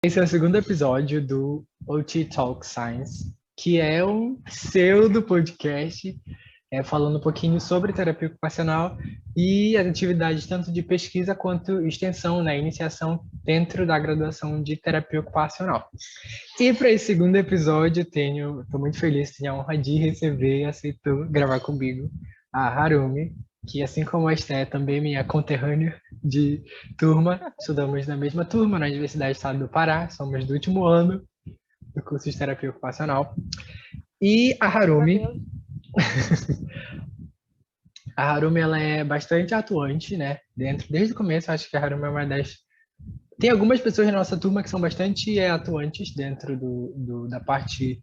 Esse é o segundo episódio do OT Talk Science, que é um pseudo podcast falando um pouquinho sobre terapia ocupacional e as atividades tanto de pesquisa quanto extensão, iniciação dentro da graduação de terapia ocupacional. E para esse segundo episódio, estou muito feliz, tenho a honra de receber e aceitou gravar comigo a Harumi, que assim como a Esté, é também minha conterrânea de turma, estudamos na mesma turma na Universidade do Estado do Pará, somos do último ano do curso de terapia ocupacional. E a Harumi, ela é bastante atuante, né? Desde o começo, acho que a Harumi é uma das... Tem algumas pessoas na nossa turma que são bastante atuantes dentro da parte...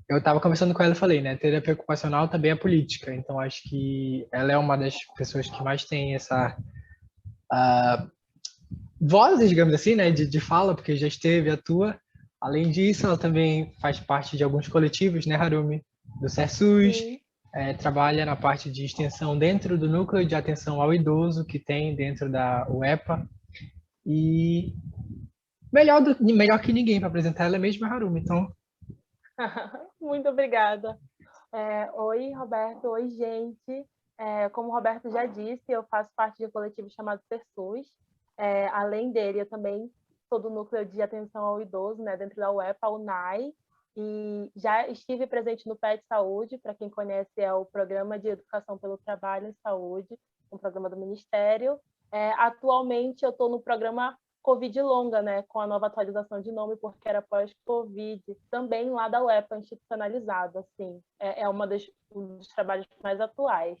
Eu estava conversando com ela e falei, né? Terapia ocupacional também é política, então acho que ela é uma das pessoas que mais tem essa vozes, digamos assim, né? De fala, porque já esteve, atua. Além disso, ela também faz parte de alguns coletivos, né, Harumi? Do CERSUS, trabalha na parte de extensão dentro do núcleo de atenção ao idoso que tem dentro da UEPA. E melhor que ninguém para apresentar ela é mesmo a Harumi, então... Muito obrigada. Oi, Roberto. Oi, gente. Como o Roberto já disse, eu faço parte de um coletivo chamado CERSUS. Além dele, eu também sou do núcleo de atenção ao idoso, né, dentro da UEPA, UNAI, e já estive presente no PET Saúde. Para quem conhece, é o Programa de Educação pelo Trabalho em Saúde, um programa do Ministério. Atualmente, eu estou no programa Covid longa, né, com a nova atualização de nome, porque era pós-Covid, também lá da UEPA, institucionalizado, assim, um dos trabalhos mais atuais.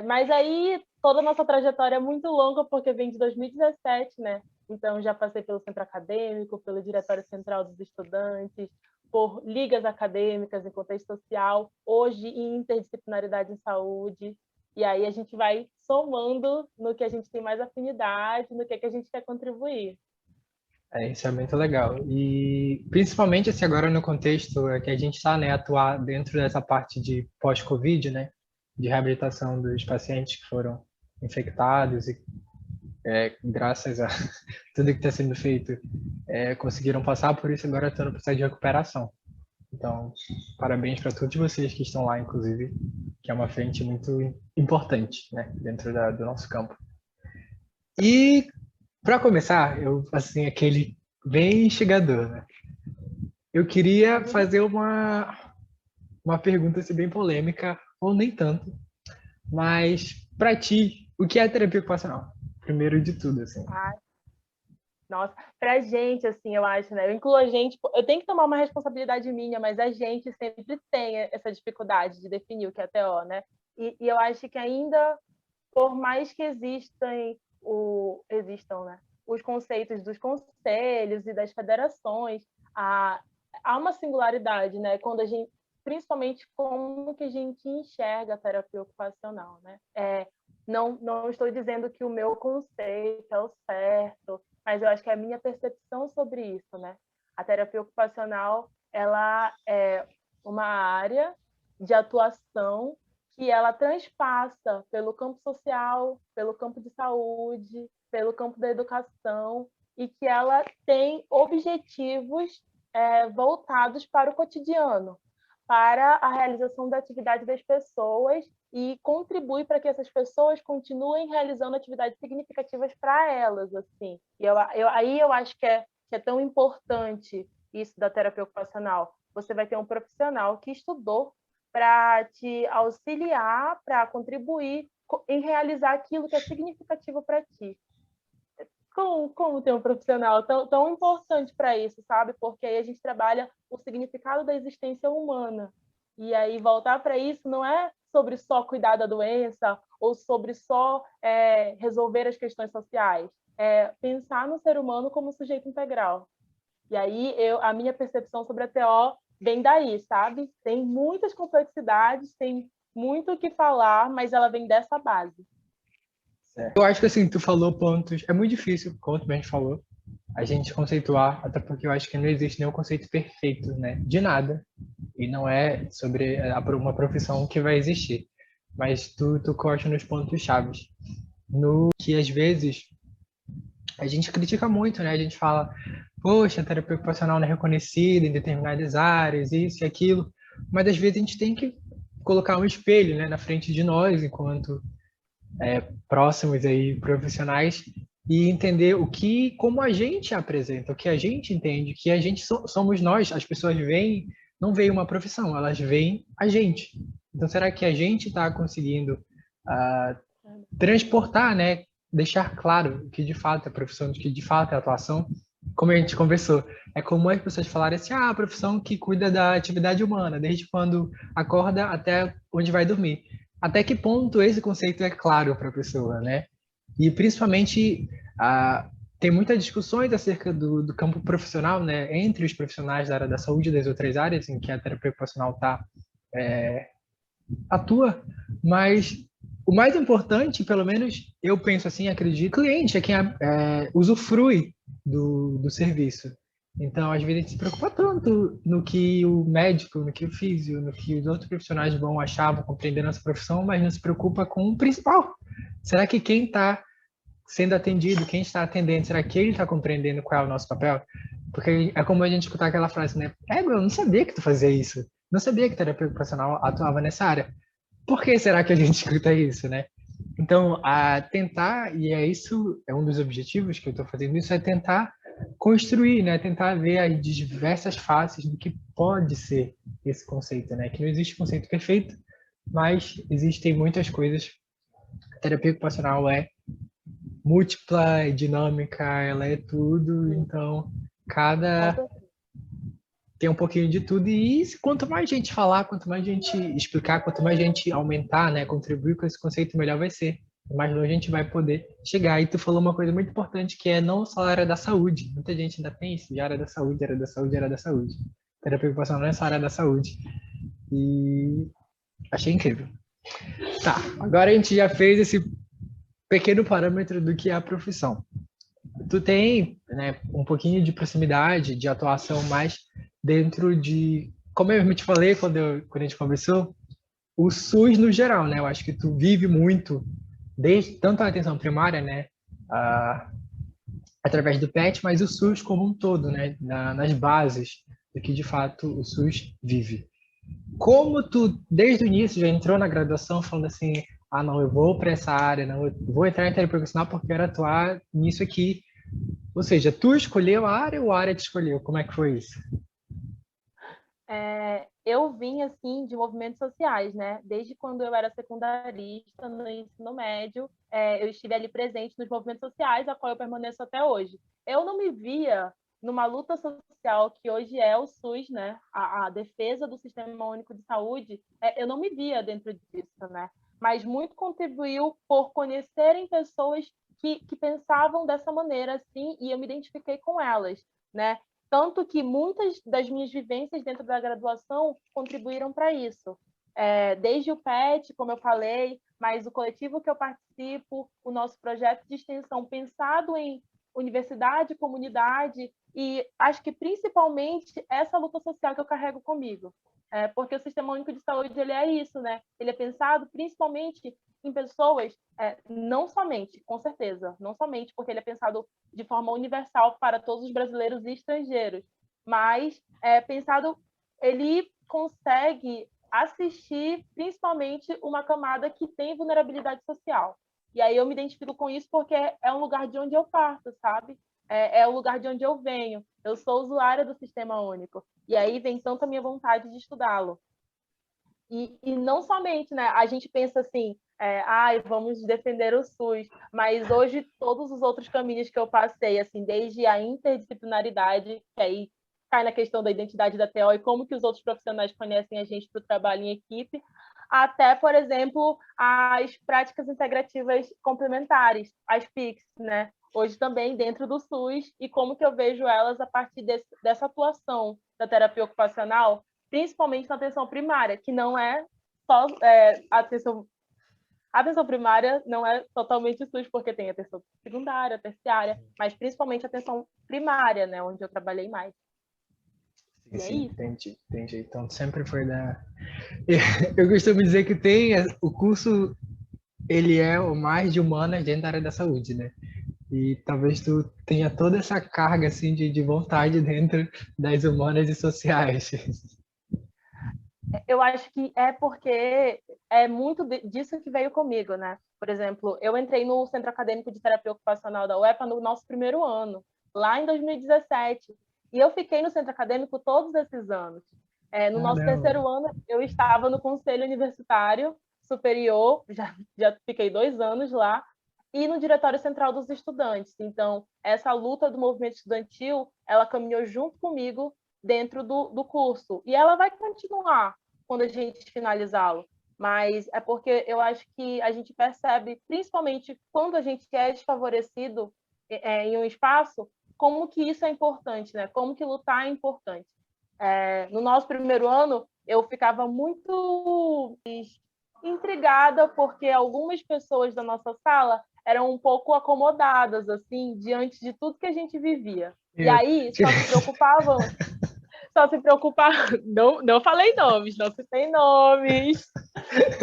Mas aí, toda a nossa trajetória é muito longa, porque vem de 2017, né, então já passei pelo centro acadêmico, pelo Diretório Central dos Estudantes, por ligas acadêmicas em contexto social, hoje em interdisciplinaridade em saúde, e aí a gente vai somando no que a gente tem mais afinidade, no que a gente quer contribuir. Isso é muito legal. E principalmente assim, agora no contexto que a gente está, né, atuar dentro dessa parte de pós-Covid, né, de reabilitação dos pacientes que foram infectados e graças a tudo que está sendo feito, conseguiram passar por isso, agora estão no processo de recuperação. Então, parabéns para todos vocês que estão lá, inclusive, que é uma frente muito importante, né, dentro do nosso campo. E para começar, aquele bem instigador, né? Eu queria fazer uma pergunta assim, bem polêmica, ou nem tanto, mas para ti, o que é terapia ocupacional? Primeiro de tudo, assim. Nossa, pra gente, assim, eu acho, né? Eu incluo a gente, eu tenho que tomar uma responsabilidade minha, mas a gente sempre tem essa dificuldade de definir o que é TO, né? E eu acho que ainda, por mais que existam, né, os conceitos dos conselhos e das federações, há uma singularidade, né? Quando a gente, principalmente como que a gente enxerga a terapia ocupacional, né? Não estou dizendo que o meu conceito é o certo, mas eu acho que é a minha percepção sobre isso, né? A terapia ocupacional, ela é uma área de atuação que ela transpassa pelo campo social, pelo campo de saúde, pelo campo da educação, e que ela tem objetivos voltados para o cotidiano, para a realização da atividade das pessoas e contribui para que essas pessoas continuem realizando atividades significativas para elas, assim. E aí eu acho que é tão importante isso da terapia ocupacional. Você vai ter um profissional que estudou para te auxiliar, para contribuir em realizar aquilo que é significativo para ti. Como ter um profissional tão importante para isso, sabe? Porque aí a gente trabalha o significado da existência humana. E aí voltar para isso não é sobre só cuidar da doença ou sobre só resolver as questões sociais. É pensar no ser humano como sujeito integral. E aí a minha percepção sobre a TO vem daí, sabe? Tem muitas complexidades, tem muito o que falar, mas ela vem dessa base. Eu acho que assim, tu falou pontos. É muito difícil, como a gente falou, a gente conceituar, até porque eu acho que não existe nenhum conceito perfeito, né? De nada. E não é sobre uma profissão que vai existir. Mas tu corta nos pontos chaves. No que às vezes a gente critica muito, né? A gente fala, poxa, a terapia ocupacional não é reconhecida em determinadas áreas, isso e aquilo, mas às vezes a gente tem que colocar um espelho, né, na frente de nós, enquanto próximos aí profissionais, e entender como a gente apresenta, o que a gente entende, que a gente somos nós, as pessoas veem, não veem uma profissão, elas veem a gente. Então, será que a gente está conseguindo transportar, né, deixar claro o que de fato é profissão, o que de fato é atuação? Como a gente conversou, é comum as pessoas falarem assim, a profissão que cuida da atividade humana, desde quando acorda até onde vai dormir. Até que ponto esse conceito é claro para a pessoa, né? E principalmente tem muitas discussões acerca do campo profissional, né, entre os profissionais da área da saúde e das outras áreas em que a terapia ocupacional atua, mas o mais importante, pelo menos eu penso assim, acredito, o cliente é quem usufrui do serviço. Então, às vezes, a gente se preocupa tanto no que o médico, no que o físio, no que os outros profissionais vão achar, vão compreender nossa profissão, mas não se preocupa com o principal. Será que quem está sendo atendido, quem está atendendo, será que ele está compreendendo qual é o nosso papel? Porque é como a gente escutar aquela frase, né? Eu não sabia que tu fazia isso. Não sabia que terapia ocupacional atuava nessa área. Por que será que a gente escuta isso, né? Então, a tentar, e é isso, é um dos objetivos que eu estou fazendo isso, é tentar construir, né? Tentar ver as diversas faces do que pode ser esse conceito, né? Que não existe conceito perfeito, mas existem muitas coisas. A terapia ocupacional é múltipla, é dinâmica, ela é tudo, então cada tem um pouquinho de tudo e quanto mais gente falar, quanto mais gente explicar, quanto mais gente aumentar, né, contribuir com esse conceito, melhor vai ser. Mais longe a gente vai poder chegar. E tu falou uma coisa muito importante que é não só a área da saúde. Muita gente ainda tem isso, de área da saúde, área da saúde, área da saúde. Terapia ocupacional não é só área da saúde. E achei incrível. Tá, agora a gente já fez esse pequeno parâmetro do que é a profissão. Tu tem, né, um pouquinho de proximidade, de atuação mais dentro de, como eu te falei quando a gente conversou, o SUS no geral, né? Eu acho que tu vive muito, desde tanto a atenção primária, né, através do PET, mas o SUS como um todo, né, nas bases do que de fato o SUS vive. Como tu, desde o início, já entrou na graduação falando assim, não, eu vou para essa área, não, eu vou entrar em terapia profissional porque eu quero atuar nisso aqui. Ou seja, tu escolheu a área ou a área te escolheu? Como é que foi isso? Eu vim, assim, de movimentos sociais, né? Desde quando eu era secundarista, no ensino médio, eu estive ali presente nos movimentos sociais, a qual eu permaneço até hoje. Eu não me via numa luta social que hoje é o SUS, né? A defesa do Sistema Único de Saúde, eu não me via dentro disso, né? Mas muito contribuiu por conhecerem pessoas que pensavam dessa maneira, assim, e eu me identifiquei com elas, né? Tanto que muitas das minhas vivências dentro da graduação contribuíram para isso. Desde o PET, como eu falei, mas o coletivo que eu participo, o nosso projeto de extensão pensado em universidade, comunidade, e acho que principalmente essa luta social que eu carrego comigo. Porque o Sistema Único de Saúde ele é isso, né? Ele é pensado principalmente em pessoas, não somente, com certeza, não somente porque ele é pensado de forma universal para todos os brasileiros e estrangeiros, mas pensado, ele consegue assistir principalmente uma camada que tem vulnerabilidade social. E aí eu me identifico com isso porque é um lugar de onde eu parto, sabe? É o lugar de onde eu venho. Eu sou usuária do Sistema Único. E aí vem tanto a minha vontade de estudá-lo. E não somente, né? A gente pensa assim, vamos defender o SUS, mas hoje todos os outros caminhos que eu passei, assim, desde a interdisciplinaridade, que aí cai na questão da identidade da TO e como que os outros profissionais conhecem a gente para o trabalho em equipe, até, por exemplo, as práticas integrativas complementares, as PICs, né? Hoje também dentro do SUS, e como que eu vejo elas a partir dessa atuação da terapia ocupacional, principalmente na atenção primária, que não é só a atenção primária não é totalmente SUS, porque tem atenção secundária, terciária, mas principalmente a atenção primária, né, onde eu trabalhei mais. Sim, entendi. Então, sempre foi da... Eu costumo dizer que tem o curso, ele é o mais de humanas dentro da área da saúde, né? E talvez tu tenha toda essa carga assim de vontade dentro das humanas e sociais. Eu acho que é porque é muito disso que veio comigo, né? Por exemplo, eu entrei no Centro Acadêmico de Terapia Ocupacional da UEPA no nosso primeiro ano, lá em 2017. E eu fiquei no centro acadêmico todos esses anos. No nosso Caramba. terceiro ano, eu estava no Conselho Universitário Superior, já fiquei 2 anos lá, e no Diretório Central dos Estudantes. Então, essa luta do movimento estudantil, ela caminhou junto comigo dentro do curso. E ela vai continuar quando a gente finalizá-lo. Mas é porque eu acho que a gente percebe, principalmente quando a gente é desfavorecido em um espaço, como que isso é importante, né? Como que lutar é importante. No nosso primeiro ano, eu ficava muito intrigada porque algumas pessoas da nossa sala eram um pouco acomodadas assim diante de tudo que a gente vivia. E Eu- aí só se preocupavam, não falei nomes, não citei nomes,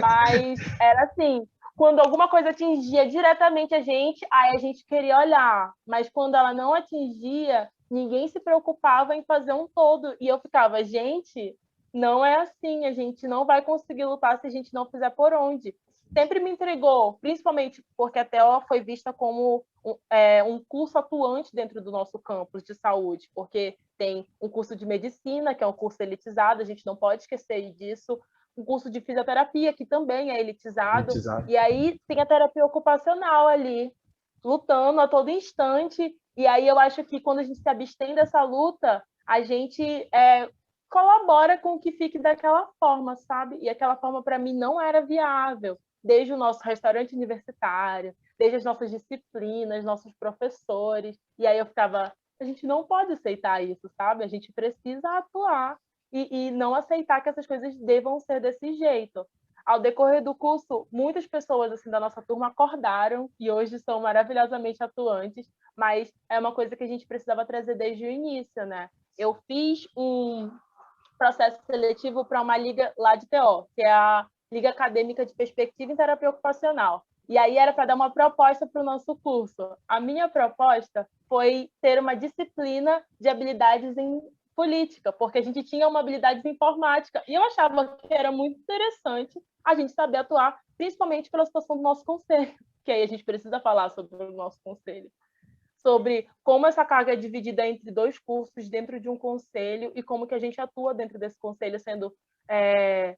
mas era assim, quando alguma coisa atingia diretamente a gente, aí a gente queria olhar, mas quando ela não atingia, ninguém se preocupava em fazer um todo. E eu ficava, gente, não é assim, a gente não vai conseguir lutar se a gente não fizer por onde. Sempre me entregou, principalmente porque a TO foi vista como um curso atuante dentro do nosso campus de saúde, porque tem um curso de medicina, que é um curso elitizado, a gente não pode esquecer disso, um curso de fisioterapia, que também é elitizado, Elitizado. e aí tem a terapia ocupacional ali, lutando a todo instante, e aí eu acho que quando a gente se abstém dessa luta, a gente colabora com que fique daquela forma, sabe? E aquela forma, para mim, não era viável, desde o nosso restaurante universitário, desde as nossas disciplinas, nossos professores, e aí eu ficava, a gente não pode aceitar isso, sabe? A gente precisa atuar e não aceitar que essas coisas devam ser desse jeito. Ao decorrer do curso, muitas pessoas assim da nossa turma acordaram e hoje são maravilhosamente atuantes, mas é uma coisa que a gente precisava trazer desde o início, né? Eu fiz um processo seletivo para uma liga lá de TO, que é a Liga Acadêmica de Perspectiva em Terapia Ocupacional. E aí era para dar uma proposta para o nosso curso. A minha proposta foi ter uma disciplina de habilidades em política, porque a gente tinha uma habilidade em informática. E eu achava que era muito interessante a gente saber atuar, principalmente pela situação do nosso conselho, que aí a gente precisa falar sobre o nosso conselho, sobre como essa carga é dividida entre 2 cursos dentro de um conselho e como que a gente atua dentro desse conselho, sendo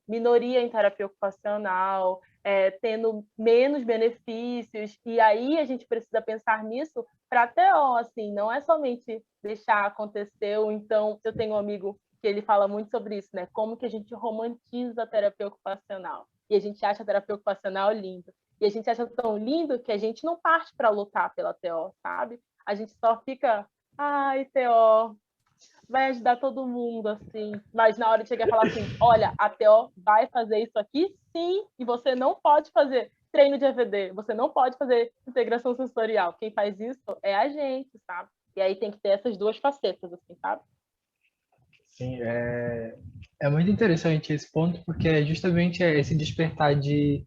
minoria em terapia ocupacional, tendo menos benefícios, e aí a gente precisa pensar nisso para a TO, assim, não é somente deixar acontecer, ou então eu tenho um amigo que ele fala muito sobre isso, né? Como que a gente romantiza a terapia ocupacional. E a gente acha a terapia ocupacional linda. E a gente acha tão lindo que a gente não parte para lutar pela TO, sabe? A gente só fica, ai, TO, vai ajudar todo mundo, assim. Mas na hora de chegar e falar assim, olha, a TO vai fazer isso aqui, sim, e você não pode fazer treino de EVD, você não pode fazer integração sensorial. Quem faz isso é a gente, sabe? E aí tem que ter essas 2 facetas, assim, sabe? Sim, é muito interessante esse ponto, porque é justamente esse despertar de.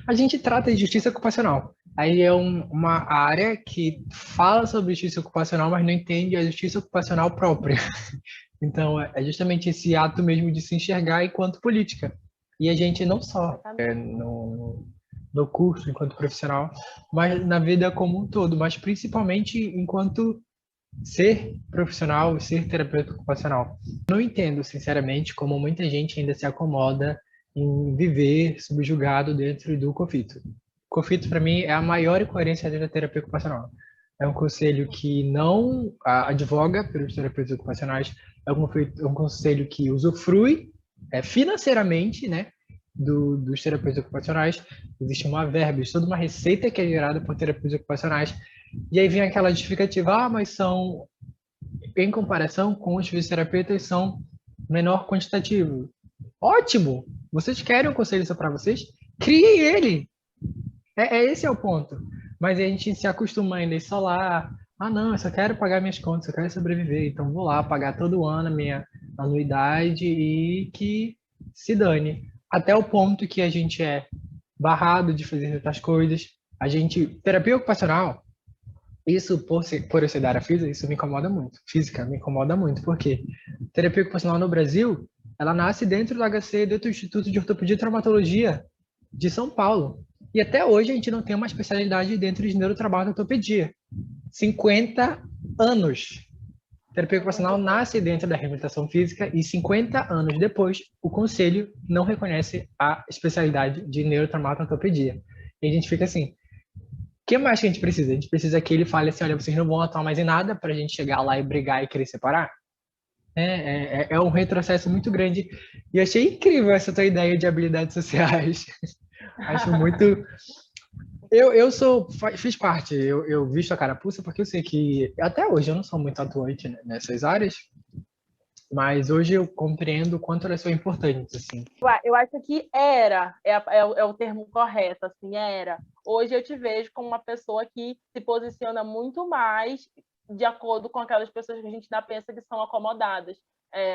A gente trata de justiça ocupacional. Aí é uma área que fala sobre justiça ocupacional, mas não entende a justiça ocupacional própria. Então, é justamente esse ato mesmo de se enxergar enquanto política. E a gente não só no curso, enquanto profissional, mas na vida como um todo, mas principalmente enquanto ser profissional, ser terapeuta ocupacional. Não entendo, sinceramente, como muita gente ainda se acomoda em viver subjugado dentro do COFITO. COFITO, para mim, é a maior incoerência da terapia ocupacional. É um conselho que não advoga pelos terapeutas ocupacionais, é um conselho que usufrui financeiramente, né, dos terapeutas ocupacionais. Existe uma verba, toda uma receita que é gerada por terapeutas ocupacionais, e aí vem aquela justificativa, mas são, em comparação com os fisioterapeutas, são menor quantitativo. Ótimo! Vocês querem um conselho só para vocês? Criem ele! Esse é o ponto. Mas a gente se acostuma ainda a só lá. Ah, não, eu só quero pagar minhas contas, eu quero sobreviver, então vou lá pagar todo ano a minha anuidade e que se dane. Até o ponto que a gente é barrado de fazer outras coisas. A gente, terapia ocupacional, isso, por eu ser da área física, isso me incomoda muito. Física me incomoda muito, porque terapia ocupacional no Brasil, ela nasce dentro do HC, dentro do Instituto de Ortopedia e Traumatologia de São Paulo. E até hoje a gente não tem uma especialidade dentro de neurotrabalho e ortopedia. 50 anos. Terapia É muito ocupacional tempo. nasce dentro da reabilitação física e 50 anos depois, o conselho não reconhece a especialidade de neurotraumatologia. E a gente fica assim, o que mais que a gente precisa? A gente precisa que ele fale assim, olha, vocês não vão atuar mais em nada para a gente chegar lá e brigar e querer separar? É um retrocesso muito grande. E eu achei incrível essa tua ideia de habilidades sociais. Acho muito. Fiz parte, eu visto a carapuça porque eu sei que até hoje eu não sou muito atuante, né, nessas áreas, mas hoje eu compreendo o quanto elas são importantes, assim. Eu acho que é o termo correto, assim, era. Hoje eu te vejo como uma pessoa que se posiciona muito mais de acordo com aquelas pessoas que a gente ainda pensa que são acomodadas.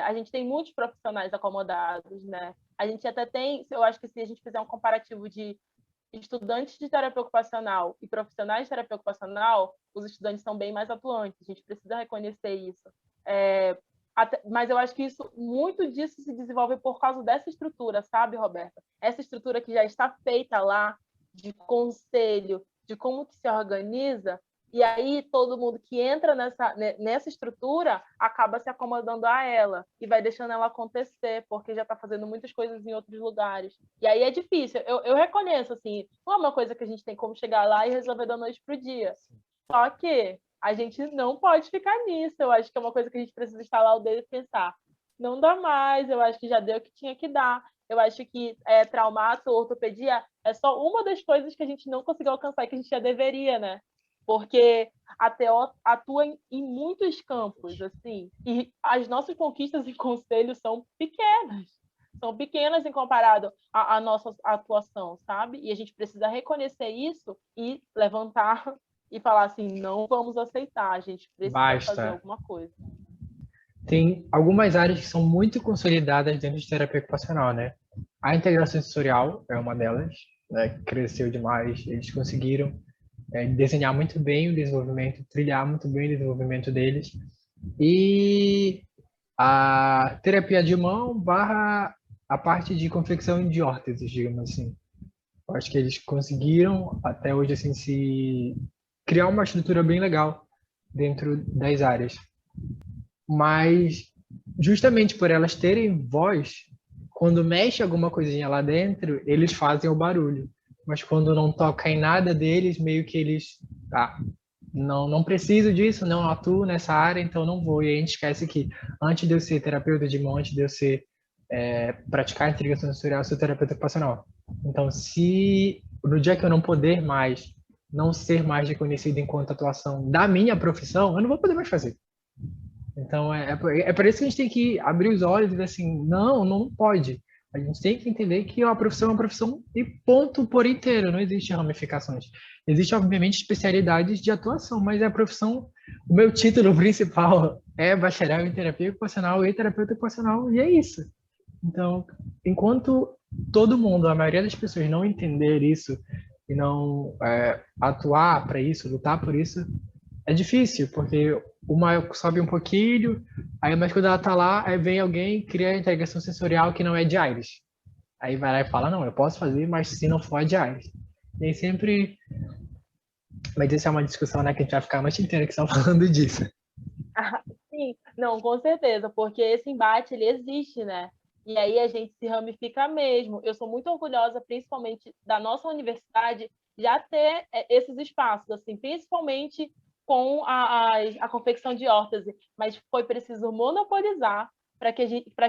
A gente tem muitos profissionais acomodados, né? A gente até tem, eu acho que se a gente fizer um comparativo de estudantes de terapia ocupacional e profissionais de terapia ocupacional, os estudantes são bem mais atuantes. A gente precisa reconhecer isso. Mas eu acho que muito disso se desenvolve por causa dessa estrutura, sabe, Roberta? Essa estrutura que já está feita lá, de conselho, de como que se organiza, e aí todo mundo que entra nessa estrutura acaba se acomodando a ela e vai deixando ela acontecer, porque já está fazendo muitas coisas em outros lugares. E aí é difícil. Eu reconheço, assim, não é uma coisa que a gente tem como chegar lá e resolver da noite para o dia. Só que a gente não pode ficar nisso. Eu acho que é uma coisa que a gente precisa instalar o dedo e pensar. Não dá mais, eu acho que já deu o que tinha que dar. Eu acho que traumato, ortopedia é só uma das coisas que a gente não conseguiu alcançar e que a gente já deveria, né? Porque a TO atua em muitos campos, assim, e as nossas conquistas em conselho são pequenas em comparado à nossa atuação, sabe? E a gente precisa reconhecer isso e levantar e falar assim, não vamos aceitar, a gente precisa fazer Basta. alguma coisa. Tem algumas áreas que são muito consolidadas dentro de terapia ocupacional, né? A integração sensorial é uma delas, né? Cresceu demais, eles conseguiram desenhar muito bem o desenvolvimento, trilhar muito bem o desenvolvimento deles. E a terapia de mão barra a parte de confecção de órteses, digamos assim. Eu acho que eles conseguiram até hoje assim se criar uma estrutura bem legal dentro das áreas. Mas justamente por elas terem voz, quando mexe alguma coisinha lá dentro, eles fazem o barulho. Mas quando não toca em nada deles, meio que eles, não preciso disso, não atuo nessa área, então não vou. E a gente esquece que antes de eu ser terapeuta de mão, antes de eu ser praticar integração sensorial, eu sou terapeuta ocupacional. Então, se no dia que eu não poder mais, não ser mais reconhecido enquanto atuação da minha profissão, eu não vou poder mais fazer. Então, é por isso que a gente tem que abrir os olhos e ver assim, não pode. A gente tem que entender que a profissão é uma profissão e ponto por inteiro, não existe ramificações. Existe, obviamente, especialidades de atuação, mas a profissão, o meu título principal é bacharel em terapia ocupacional e terapeuta ocupacional, e é isso. Então, enquanto todo mundo, a maioria das pessoas não entender isso e não atuar para isso, lutar por isso, é difícil, porque uma sobe um pouquinho, aí mas quando ela tá lá, aí vem alguém cria a integração sensorial que não é de Aires. Aí vai lá e fala, não, eu posso fazer, mas se não for é de Aires. E aí sempre... Mas isso é uma discussão, né, que a gente vai ficar a noite inteira que só falando disso. Sim, não, com certeza, porque esse embate ele existe, né? E aí a gente se ramifica mesmo. Eu sou muito orgulhosa, principalmente da nossa universidade, já ter esses espaços, assim, principalmente com a confecção de órtese, mas foi preciso monopolizar para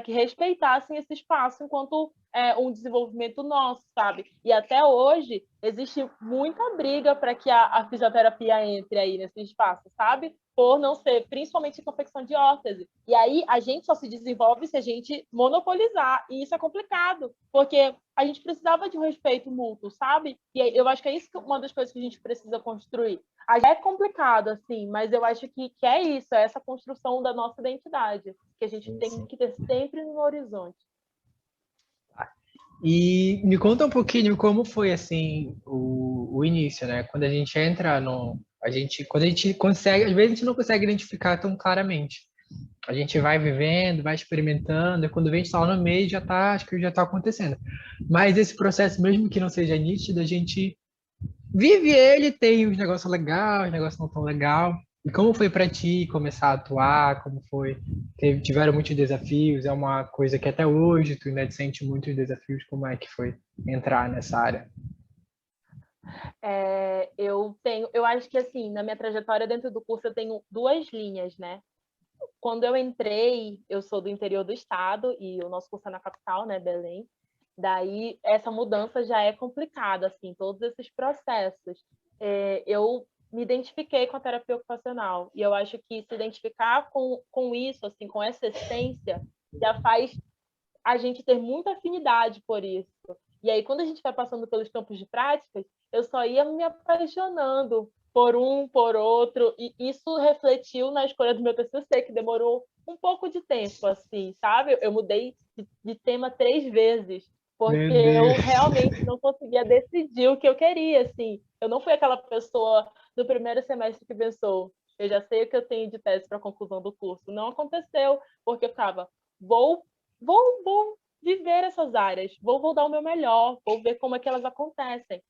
que respeitassem esse espaço enquanto um desenvolvimento nosso, sabe? E até hoje existe muita briga para que a fisioterapia entre aí nesse espaço, sabe? Por não ser, principalmente em confecção de órtese. E aí a gente só se desenvolve se a gente monopolizar, e isso é complicado, porque a gente precisava de um respeito mútuo, sabe? E eu acho que é isso uma das coisas que a gente precisa construir. É complicado, assim, mas eu acho que é isso, é essa construção da nossa identidade, que a gente Sim, tem sim. que ter sempre no horizonte. E me conta um pouquinho como foi assim o início, né? Quando a gente entra no Quando a gente consegue, às vezes a gente não consegue identificar tão claramente. A gente vai vivendo, vai experimentando, e quando vem a gente tá lá no meio, acho que já está acontecendo. Mas esse processo, mesmo que não seja nítido, a gente vive ele, tem os negócios legais, os negócios não tão legal. E como foi para ti começar a atuar? Como foi? Tiveram muitos desafios? É uma coisa que até hoje tu ainda sente muitos desafios. Como é que foi entrar nessa área? Eu acho que assim, na minha trajetória dentro do curso eu tenho duas linhas, né? Quando eu entrei, eu sou do interior do estado e o nosso curso é na capital, né, Belém. Daí essa mudança já é complicada, assim, todos esses processos. Eu me identifiquei com a terapia ocupacional e eu acho que se identificar com isso, assim, com essa essência, já faz a gente ter muita afinidade por isso. E aí, quando a gente vai passando pelos campos de práticas, eu só ia me apaixonando por um, por outro, e isso refletiu na escolha do meu TCC, que demorou um pouco de tempo, assim, sabe? Eu mudei de tema 3 vezes, Meu porque eu Deus! realmente não conseguia decidir o que eu queria, assim. Eu não fui aquela pessoa do primeiro semestre que pensou, eu já sei o que eu tenho de tese para a conclusão do curso. Não aconteceu, porque eu ficava, vou viver essas áreas, vou dar o meu melhor, vou ver como é que elas acontecem.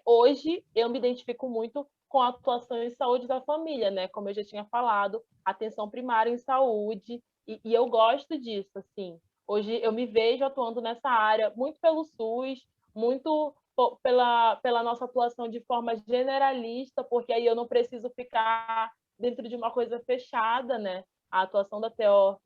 Hoje, eu me identifico muito com a atuação em saúde da família, né? Como eu já tinha falado, atenção primária em saúde, e eu gosto disso, assim. Hoje eu me vejo atuando nessa área, muito pelo SUS, muito pela nossa atuação de forma generalista, porque aí eu não preciso ficar dentro de uma coisa fechada, né? A atuação da TO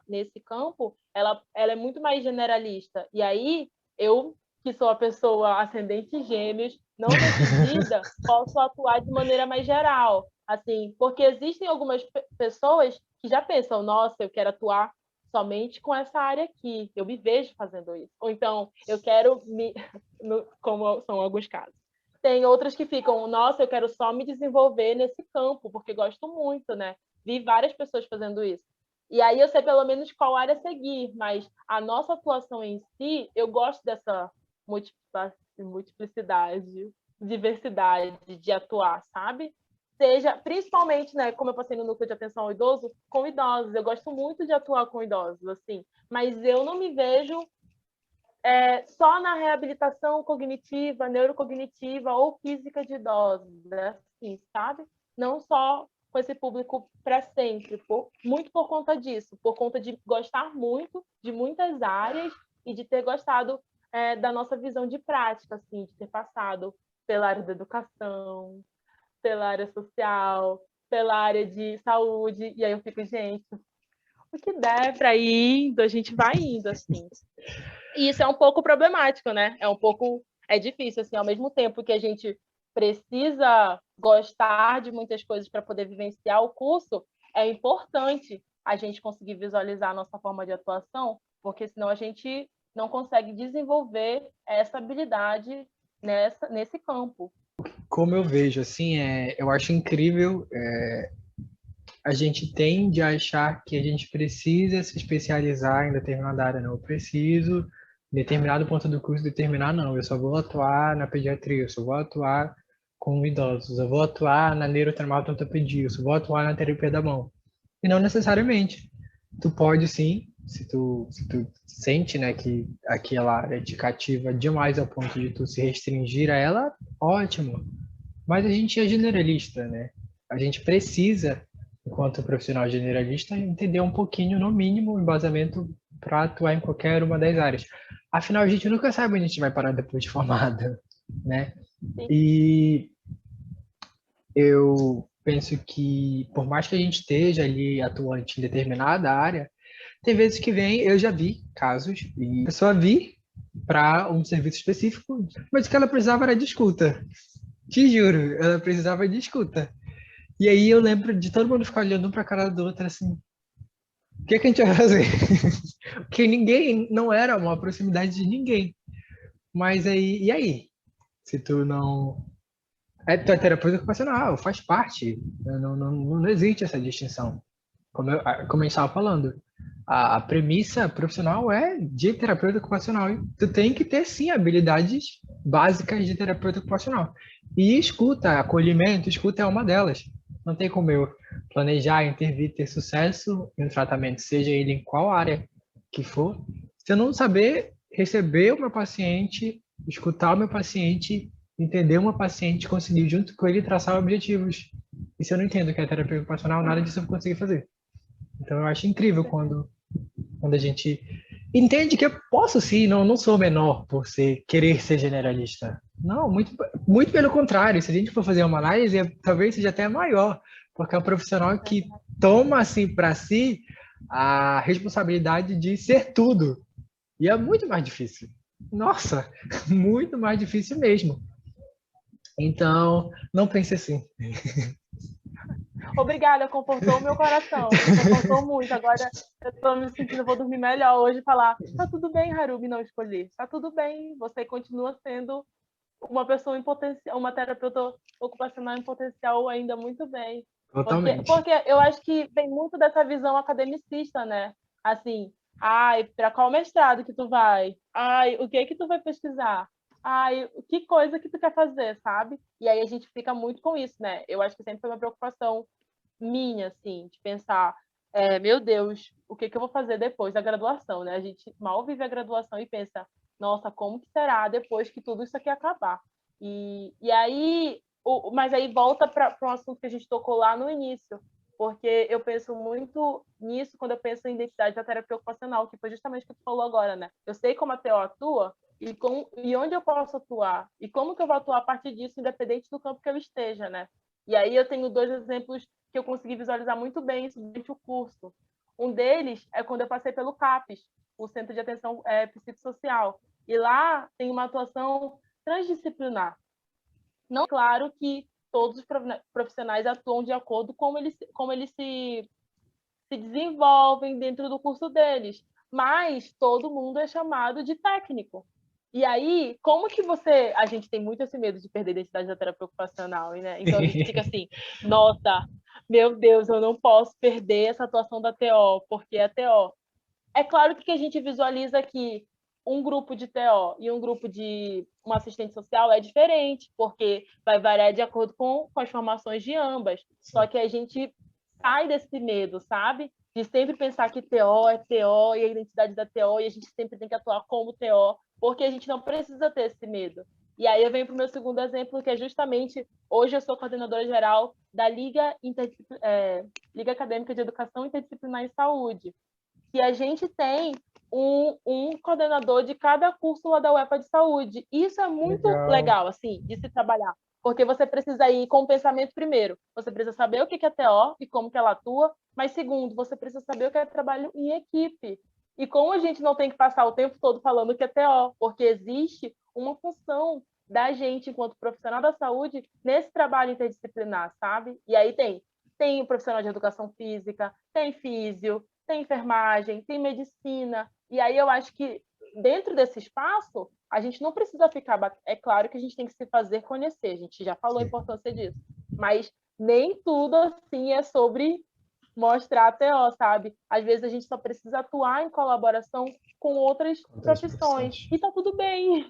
nesse campo, ela é muito mais generalista. E aí, eu, que sou a pessoa ascendente gêmeos, não decidida, posso atuar de maneira mais geral. Assim, porque existem algumas pessoas que já pensam, nossa, eu quero atuar somente com essa área aqui, eu me vejo fazendo isso. Ou então, eu quero como são alguns casos. Tem outras que ficam, nossa, eu quero só me desenvolver nesse campo, porque gosto muito, né? Vi várias pessoas fazendo isso. E aí eu sei pelo menos qual área seguir, mas a nossa atuação em si, eu gosto dessa multiplicidade, diversidade de atuar, sabe? Seja, principalmente, né, como eu passei no núcleo de atenção ao idoso, com idosos. Eu gosto muito de atuar com idosos, assim, mas eu não me vejo só na reabilitação cognitiva, neurocognitiva ou física de idosos, né? Assim, sabe? Não só com esse público para sempre, muito por conta disso, por conta de gostar muito de muitas áreas e de ter gostado da nossa visão de prática, assim, de ter passado pela área da educação, pela área social, pela área de saúde, e aí eu fico, gente, o que der para ir indo, a gente vai indo, assim. E isso é um pouco problemático, né? É difícil, assim, ao mesmo tempo que a gente precisa gostar de muitas coisas para poder vivenciar o curso, é importante a gente conseguir visualizar a nossa forma de atuação, porque senão a gente não consegue desenvolver essa habilidade nesse campo. Como eu vejo, assim, eu acho incrível. A gente tende a achar que a gente precisa se especializar em determinada área. Não, eu preciso, em determinado ponto do curso, determinar, não, eu só vou atuar na pediatria, eu só vou atuar com idosos, eu vou atuar na neurotraumatologia, eu só vou atuar na terapia da mão. E não necessariamente. Tu pode sim, se tu sente, né, que aquela área te cativa demais ao ponto de tu se restringir a ela, ótimo. Mas a gente é generalista, né? A gente precisa, enquanto profissional generalista, entender um pouquinho, no mínimo, o embasamento para atuar em qualquer uma das áreas. Afinal, a gente nunca sabe onde a gente vai parar depois de formado, né? Sim. E eu penso que, por mais que a gente esteja ali atuante em determinada área, tem vezes que vem, eu já vi casos, e a pessoa vir para um serviço específico, mas o que ela precisava era de escuta. Te juro, ela precisava de escuta. E aí eu lembro de todo mundo ficar olhando um pra cara do outro assim, o que é que a gente vai fazer? Porque ninguém, não era uma proximidade de ninguém. Mas aí, e aí? Se tu não... Tu é terapeuta ocupacional, faz parte. Não existe essa distinção. Como a gente estava falando, a premissa profissional é de terapeuta ocupacional. E tu tem que ter, sim, habilidades básicas de terapeuta ocupacional. E escuta, acolhimento, escuta é uma delas. Não tem como eu planejar, intervir, ter sucesso em um tratamento, seja ele em qual área que for, se eu não saber receber o meu paciente, escutar o meu paciente, entender o meu paciente, conseguir junto com ele traçar objetivos. E se eu não entendo o que é terapia ocupacional, nada disso eu vou conseguir fazer. Então eu acho incrível quando a gente entende que eu posso sim, não sou menor por querer ser generalista. Não, muito pelo contrário. Se a gente for fazer uma análise, talvez seja até maior, porque é um profissional que toma assim para si a responsabilidade de ser tudo. E é muito mais difícil. Nossa, muito mais difícil mesmo. Então, não pense assim. Obrigada, confortou o meu coração. Me confortou muito. Agora eu estou me sentindo, vou dormir melhor hoje e falar: tá tudo bem, Harumi, não escolher. Tá tudo bem. Você continua sendo uma pessoa em potencial, uma terapeuta ocupacional em potencial ainda muito bem. Totalmente. Porque eu acho que vem muito dessa visão academicista, né? Assim, ai, para qual mestrado que tu vai? Ai, o que tu vai pesquisar? Ai, que coisa que tu quer fazer, sabe? E aí a gente fica muito com isso, né? Eu acho que sempre foi uma preocupação minha, assim, de pensar, meu Deus, o que eu vou fazer depois da graduação, né? A gente mal vive a graduação e pensa, nossa, como que será depois que tudo isso aqui acabar? E aí, mas aí volta para um assunto que a gente tocou lá no início, porque eu penso muito nisso quando eu penso em identidade da terapia ocupacional, que foi justamente o que tu falou agora, né? Eu sei como a TO atua e onde eu posso atuar, e como que eu vou atuar a partir disso, independente do campo que eu esteja, né? E aí eu tenho dois exemplos que eu consegui visualizar muito bem isso durante o curso. Um deles é quando eu passei pelo CAPES, o Centro de Atenção Psicossocial, e lá tem uma atuação transdisciplinar. Não é claro que todos os profissionais atuam de acordo com como eles se desenvolvem dentro do curso deles, mas todo mundo é chamado de técnico. E aí, como que você... A gente tem muito esse medo de perder a identidade da terapia ocupacional, né? Então a gente fica assim, nossa, meu Deus, eu não posso perder essa atuação da TO, porque a TO... É claro que a gente visualiza que um grupo de TO e um grupo de um assistente social é diferente, porque vai variar de acordo com as formações de ambas. Só que a gente sai desse medo, sabe? De sempre pensar que TO é TO e a identidade da TO e a gente sempre tem que atuar como TO, porque a gente não precisa ter esse medo. E aí eu venho para o meu segundo exemplo, que é justamente, hoje eu sou coordenadora geral da Liga Acadêmica de Educação Interdisciplinar em Saúde, que a gente tem um coordenador de cada curso lá da UEPA de saúde. Isso é muito Legal. legal, assim, de se trabalhar. Porque você precisa ir com o pensamento primeiro. Você precisa saber o que é TO e como que ela atua. Mas, segundo, você precisa saber o que é trabalho em equipe. E como a gente não tem que passar o tempo todo falando que é TO, porque existe uma função da gente, enquanto profissional da saúde, nesse trabalho interdisciplinar, sabe? E aí tem o profissional de educação física, tem físio, tem enfermagem, tem medicina. E aí eu acho que dentro desse espaço, a gente não precisa ficar. É claro que a gente tem que se fazer conhecer, a gente já falou a importância disso. Mas nem tudo assim é sobre mostrar a TO, sabe? Às vezes a gente só precisa atuar em colaboração com outras Outras profissões. profissões. E tá tudo bem.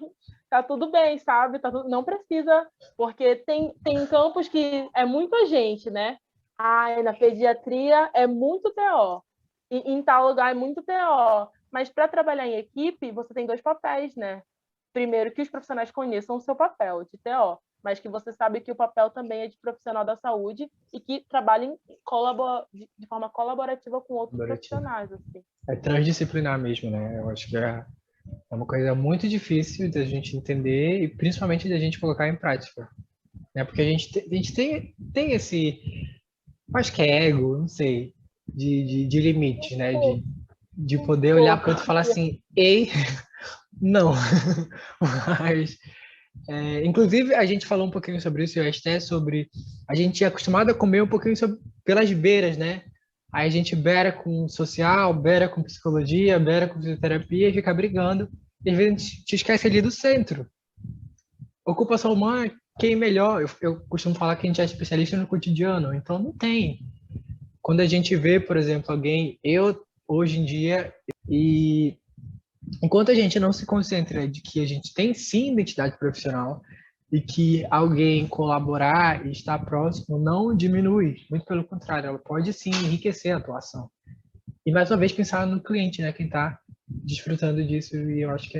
Tá tudo bem, sabe? Não precisa, porque tem campos que é muita gente, né? Ai, na pediatria é muito TO. Em tal lugar é muito TO. Mas para trabalhar em equipe, você tem dois papéis, né? Primeiro, que os profissionais conheçam o seu papel de TO, mas que você sabe que o papel também é de profissional da saúde e que trabalhem de forma colaborativa com outros Colaborativo. profissionais. Assim. É transdisciplinar mesmo, né? Eu acho que é uma coisa muito difícil da gente entender e principalmente da gente colocar em prática, né? Porque a gente tem esse, acho que é ego, não sei, de limites, né? De Um poder olhar para o pouco. outro e falar assim, ei, não. Mas, inclusive, a gente falou um pouquinho sobre isso, eu acho até sobre a gente é acostumado a comer um pouquinho pelas beiras, né? Aí a gente beira com social, beira com psicologia, beira com fisioterapia e fica brigando. E às vezes a gente te esquece ali do centro. Ocupação humana, quem melhor? Eu costumo falar que a gente é especialista no cotidiano, então não tem. Quando a gente vê, por exemplo, alguém, eu hoje em dia, e enquanto a gente não se concentra de que a gente tem sim identidade profissional, e que alguém colaborar e estar próximo não diminui, muito pelo contrário, ela pode sim enriquecer a atuação. E mais uma vez pensar no cliente, né, quem está desfrutando disso, e eu acho que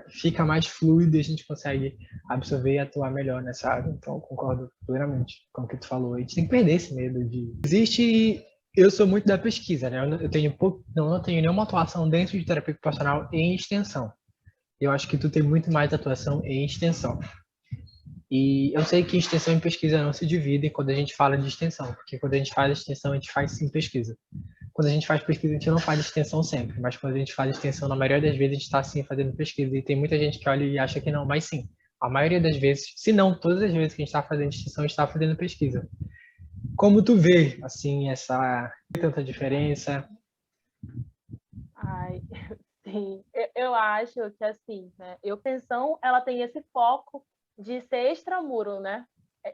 fica mais fluido e a gente consegue absorver e atuar melhor nessa área. Então, eu concordo plenamente com o que tu falou. A gente tem que perder esse medo de... Existe... Eu sou muito da pesquisa, né? Eu tenho pouco, não tenho nenhuma atuação dentro de terapia ocupacional em extensão. Eu acho que tu tem muito mais atuação em extensão. E eu sei que extensão e pesquisa não se dividem quando a gente fala de extensão, porque quando a gente faz extensão, a gente faz sim pesquisa. Quando a gente faz pesquisa, a gente não faz extensão sempre, mas quando a gente faz extensão, na maioria das vezes, a gente está sim fazendo pesquisa. E tem muita gente que olha e acha que não, mas sim, a maioria das vezes, se não todas as vezes que a gente está fazendo extensão, a gente está fazendo pesquisa. Como tu vê, assim, essa tanta diferença? Ai, sim. Eu acho que, assim, né? Extensão, ela tem esse foco de ser extramuro, né?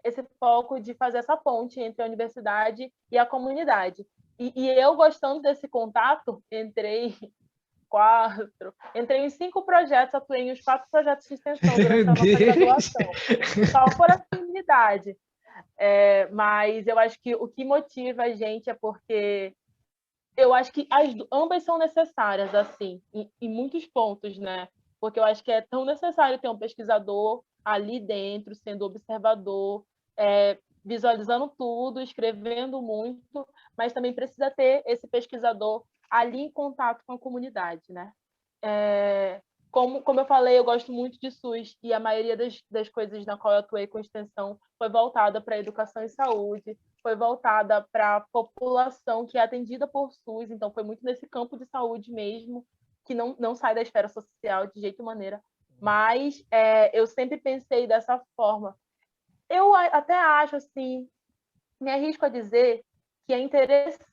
Esse foco de fazer essa ponte entre a universidade e a comunidade. E eu, gostando desse contato, entrei em 5 projetos, atuei em uns 4 projetos de extensão Meu durante a nossa Deus! graduação, só por afinidade. Mas eu acho que o que motiva a gente é porque eu acho que ambas são necessárias, assim, em muitos pontos, né? Porque eu acho que é tão necessário ter um pesquisador ali dentro, sendo observador, visualizando tudo, escrevendo muito, mas também precisa ter esse pesquisador ali em contato com a comunidade, né? Como eu falei, eu gosto muito de SUS e a maioria das coisas na qual eu atuei com extensão foi voltada para educação e saúde, foi voltada para a população que é atendida por SUS, então foi muito nesse campo de saúde mesmo, que não sai da esfera social de jeito maneira. Mas eu sempre pensei dessa forma. Eu até acho, assim, me arrisco a dizer que é interessante,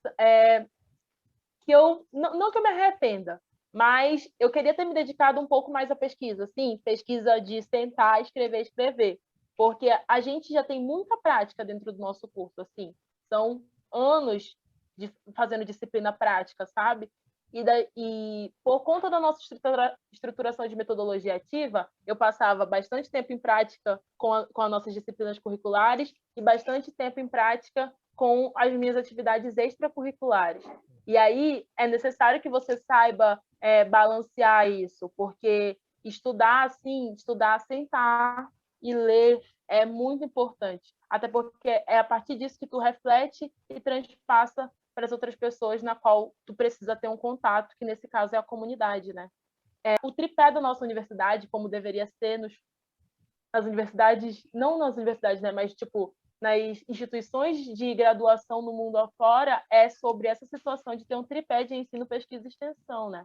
que eu não que eu me arrependa, mas eu queria ter me dedicado um pouco mais à pesquisa, sim, pesquisa de sentar, escrever, porque a gente já tem muita prática dentro do nosso curso, assim, são anos fazendo disciplina prática, sabe? E por conta da nossa estruturação de metodologia ativa, eu passava bastante tempo em prática com as nossas disciplinas curriculares e bastante tempo em prática com as minhas atividades extracurriculares. E aí é necessário que você saiba balancear isso, porque estudar assim, estudar, sentar e ler é muito importante. Até porque é a partir disso que tu reflete e transpassa para as outras pessoas na qual tu precisa ter um contato, que nesse caso é a comunidade, né? O tripé da nossa universidade, como deveria ser nas universidades, não nas universidades, né, mas tipo nas instituições de graduação no mundo afora, é sobre essa situação de ter um tripé de ensino, pesquisa e extensão, né?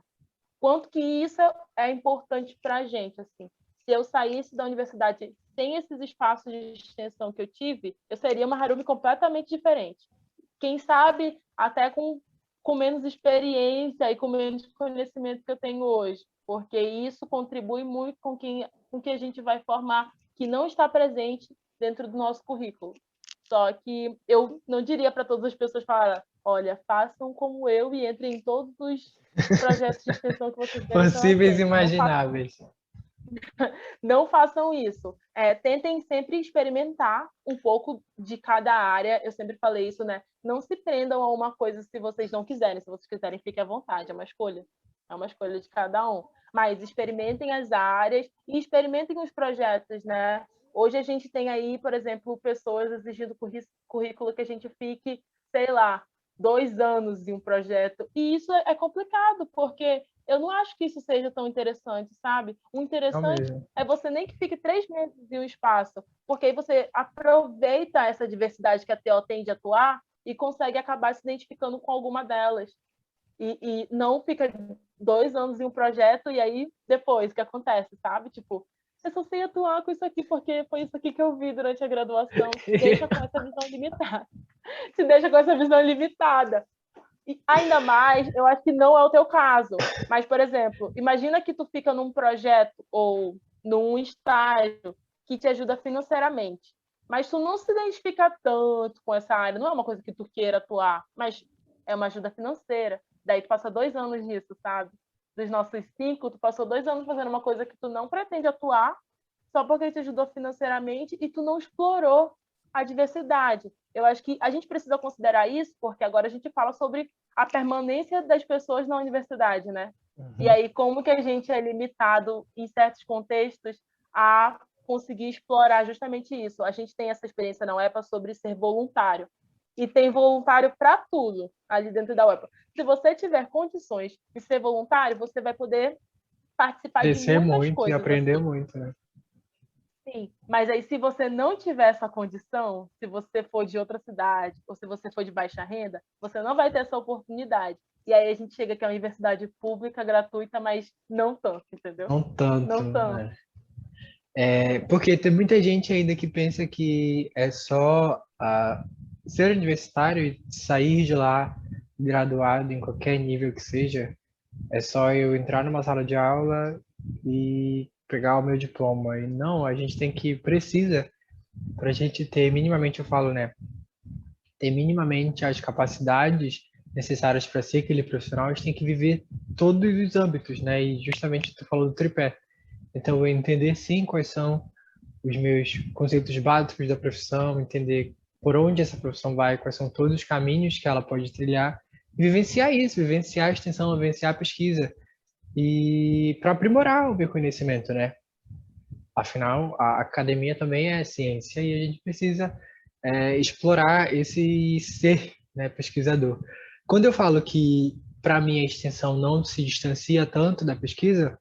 Quanto que isso é importante para a gente, assim. Se eu saísse da universidade sem esses espaços de extensão que eu tive, eu seria uma Harumi completamente diferente. Quem sabe até com menos experiência e com menos conhecimento que eu tenho hoje, porque isso contribui muito com que a gente vai formar, que não está presente dentro do nosso currículo. Só que eu não diria para todas as pessoas falar, olha, façam como eu e entrem em todos os projetos de extensão que vocês verem pela Possíveis e frente. imagináveis. Não façam isso. Tentem sempre experimentar um pouco de cada área. Eu sempre falei isso, né? Não se prendam a uma coisa se vocês não quiserem. Se vocês quiserem, fiquem à vontade. É uma escolha. É uma escolha de cada um. Mas experimentem as áreas e experimentem os projetos, né? Hoje a gente tem aí, por exemplo, pessoas exigindo currículo que a gente fique, sei lá, 2 anos em um projeto. E isso é complicado, porque eu não acho que isso seja tão interessante, sabe? O Não interessante mesmo. é você nem que fique 3 meses em um espaço, porque aí você aproveita essa diversidade que a TO tem de atuar e consegue acabar se identificando com alguma delas. E não fica 2 anos em um projeto e aí depois o que acontece, sabe? Tipo, eu só sei atuar com isso aqui porque foi isso aqui que eu vi durante a graduação. Se deixa com essa visão limitada. Se deixa com essa visão limitada. E ainda mais, eu acho que não é o teu caso. Mas, por exemplo, imagina que tu fica num projeto ou num estágio que te ajuda financeiramente. Mas tu não se identifica tanto com essa área, não é uma coisa que tu queira atuar, mas é uma ajuda financeira. Daí tu passa 2 anos nisso, sabe? Dos nossos 5, tu passou 2 anos fazendo uma coisa que tu não pretende atuar, só porque ele te ajudou financeiramente e tu não explorou a diversidade. Eu acho que a gente precisa considerar isso, porque agora a gente fala sobre a permanência das pessoas na universidade, né? E aí, como que a gente é limitado, em certos contextos, a conseguir explorar justamente isso. A gente tem essa experiência na UEPA sobre ser voluntário. E tem voluntário para tudo ali dentro da UEPA. Se você tiver condições de ser voluntário, você vai poder participar de Crescer muitas muito e coisas. aprender Assim. muito, né? Sim, mas aí se você não tiver essa condição, se você for de outra cidade ou se você for de baixa renda, você não vai ter essa oportunidade. E aí a gente chega aqui a uma universidade pública, gratuita, mas não tanto, entendeu? Não tanto, Não tanto. né? Porque tem muita gente ainda que pensa que é só ser universitário e sair de lá graduado em qualquer nível que seja, é só eu entrar numa sala de aula e pegar o meu diploma. E não, a gente precisa, para a gente ter minimamente, eu falo, né? Ter minimamente as capacidades necessárias para ser aquele profissional, a gente tem que viver todos os âmbitos, né? E justamente tu falou do tripé. Então, eu entender sim quais são os meus conceitos básicos da profissão, entender por onde essa profissão vai, quais são todos os caminhos que ela pode trilhar, e vivenciar isso, vivenciar a extensão, vivenciar a pesquisa, e para aprimorar o meu conhecimento, né? Afinal, a academia também é ciência e a gente precisa explorar esse ser, né, pesquisador. Quando eu falo que, para mim, a extensão não se distancia tanto da pesquisa,